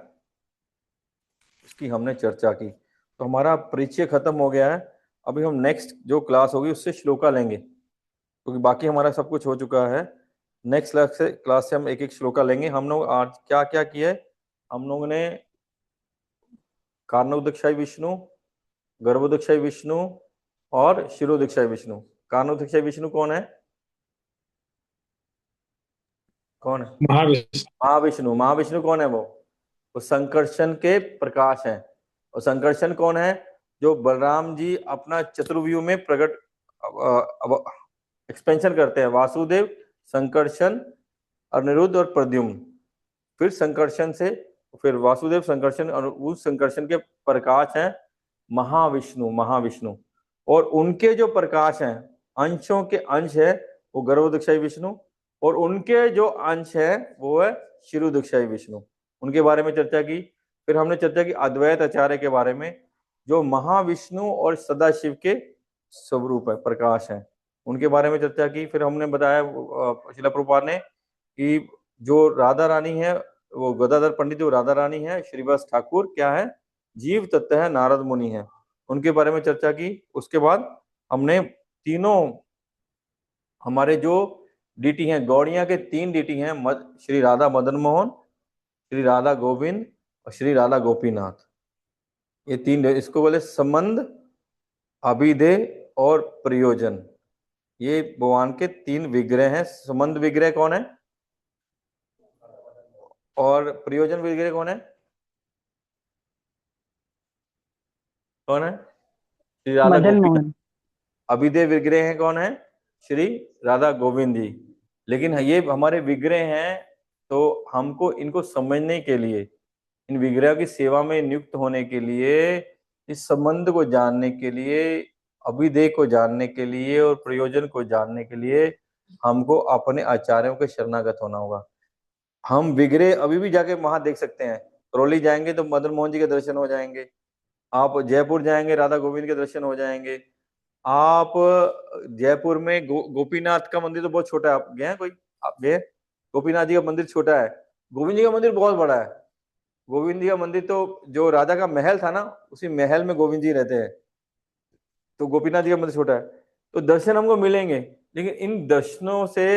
उसकी हमने चर्चा की। तो हमारा परिचय खत्म हो गया है। अभी हम नेक्स्ट जो क्लास होगी उससे श्लोका लेंगे, क्योंकि बाकी हमारा सब कुछ हो चुका है। नेक्स्ट क्लास से हम एक एक श्लोका लेंगे। हम लोग आज क्या क्या किया है, हम लोगों ने कारणोदकशाई विष्णु, गर्भोदकशाई विष्णु और शिरोदकशाई विष्णु। कारणोदकशाई विष्णु कौन है? कौन है? महाविष्णु। महाविष्णु। महाविष्णु कौन है? वो संकर्षण के प्रकाश हैं। और संकर्षण कौन है? जो बलराम जी अपना चतुर्व्यूह में प्रकट एक्सपेंशन करते हैं। वासुदेव, संकर्षण, अनिरुद्ध और प्रद्युम्न। फिर संकर्षण से फिर वासुदेव, संकर्षण और उस संकर्षण के प्रकाश हैं महाविष्णु। महाविष्णु और उनके जो प्रकाश हैं, अंशों के अंश है, वो गर्भोदकशाई विष्णु। और उनके जो अंश है वो है शिरोदकशाई विष्णु। उनके बारे में चर्चा की। फिर हमने चर्चा की अद्वैत आचार्य के बारे में, जो महाविष्णु और सदाशिव के स्वरूप है, प्रकाश है, उनके बारे में चर्चा की। फिर हमने बताया श्रील प्रभुपाद ने कि जो राधा रानी है वो गदाधर पंडित, जो राधा रानी है, श्रीवास ठाकुर क्या है? जीव तत्व है, नारद मुनि है, उनके बारे में चर्चा की। उसके बाद हमने तीनों हमारे जो डीटी हैं, गौड़िया के 3 डीटी हैं, श्री राधा मदन मोहन, श्री राधा गोविंद और श्री राधा गोपीनाथ। ये 3, इसको बोले संबंध, अभिधेय और प्रयोजन। ये भगवान के 3 विग्रह हैं। संबंध विग्रह कौन है और प्रयोजन विग्रह कौन है? कौन है? श्री राधा मदन गोपीनाथ। मोहन। अभिधेय विग्रह है कौन है? श्री राधा गोविंद जी। लेकिन ये हमारे विग्रह हैं, तो हमको इनको समझने के लिए, इन विग्रह की सेवा में नियुक्त होने के लिए, इस संबंध को जानने के लिए, अभिधेय को जानने के लिए और प्रयोजन को जानने के लिए हमको अपने आचार्यों के शरणागत होना होगा। हम विग्रह अभी भी जाके वहां देख सकते हैं। करौली जाएंगे तो मदन मोहन जी के दर्शन हो जाएंगे। आप जयपुर जाएंगे, राधा गोविंद के दर्शन हो जाएंगे। आप जयपुर में गोपीनाथ का मंदिर तो बहुत छोटा है, आप गए हैं कोई? आप गए? गोपीनाथ जी का मंदिर छोटा है, गोविंद जी का मंदिर बहुत बड़ा है। गोविंद जी का मंदिर तो जो राजा का महल था ना, उसी महल में गोविंद जी रहते हैं। तो गोपीनाथ जी का मंदिर छोटा है, तो दर्शन हमको मिलेंगे। लेकिन इन दर्शनों से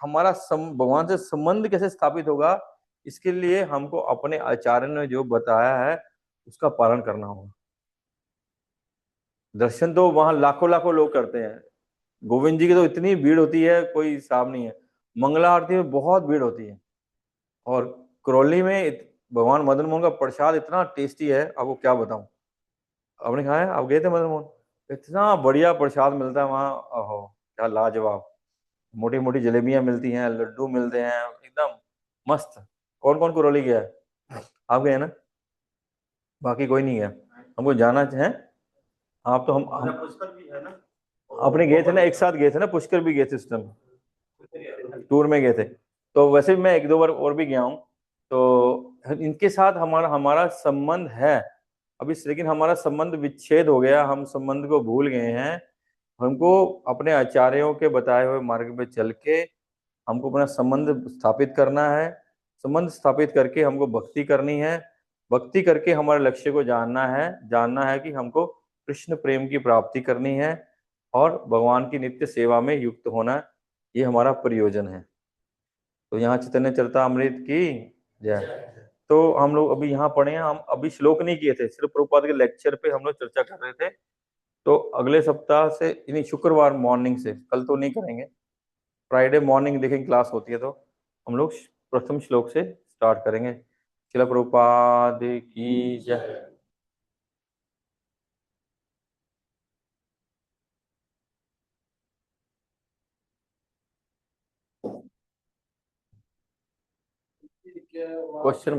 हमारा भगवान से संबंध कैसे स्थापित होगा, इसके लिए हमको अपने आचार्य ने जो बताया है उसका पालन करना होगा। दर्शन तो वहां लाखों लाखों लोग करते हैं। गोविंद जी की तो इतनी भीड़ होती है, कोई हिसाब नहीं है। मंगला आरती में बहुत भीड़ होती है। और करौली में भगवान मदन मोहन का प्रसाद इतना टेस्टी है, आपको क्या बताऊं। आपने खाया? आप गए थे मदन मोहन? इतना बढ़िया प्रसाद मिलता है वहाँ, ओहो क्या लाजवाब। मोटी मोटी जलेबियां मिलती हैं, लड्डू मिलते हैं, एकदम मस्त। कौन कौन करौली गया है? आप गए ना? बाकी कोई नहीं गया? हमको जाना है। आप तो हम पुष्कर भी है ना? अपने गए थे ना, एक साथ गए थे ना, पुष्कर भी गए थे उस टाइम, टूर में गए थे। तो वैसे भी मैं 1-2 बार और भी गया हूँ। तो इनके साथ हमारा हमारा संबंध है अभी, लेकिन हमारा संबंध विच्छेद हो गया, हम संबंध को भूल गए हैं। हमको अपने आचार्यों के बताए हुए मार्ग पे चल के हमको अपना संबंध स्थापित करना है। संबंध स्थापित करके हमको भक्ति करनी है। भक्ति करके हमारे लक्ष्य को जानना है कि हमको कृष्ण प्रेम की प्राप्ति करनी है और भगवान की नित्य सेवा में युक्त होना, ये हमारा प्रयोजन है। तो यहाँ चैतन्य चरितामृत की जय। तो हम लोग अभी यहाँ पढ़े हैं, हम अभी श्लोक नहीं किए थे, सिर्फ प्रभुपाद के लेक्चर पे हम लोग चर्चा कर रहे थे। तो अगले सप्ताह से, यानी शुक्रवार मॉर्निंग से, कल तो नहीं करेंगे, फ्राइडे मॉर्निंग देखेंगे क्लास होती है, तो हम लोग प्रथम श्लोक से स्टार्ट करेंगे। श्रील प्रभुपाद की जय। क्वेश्चन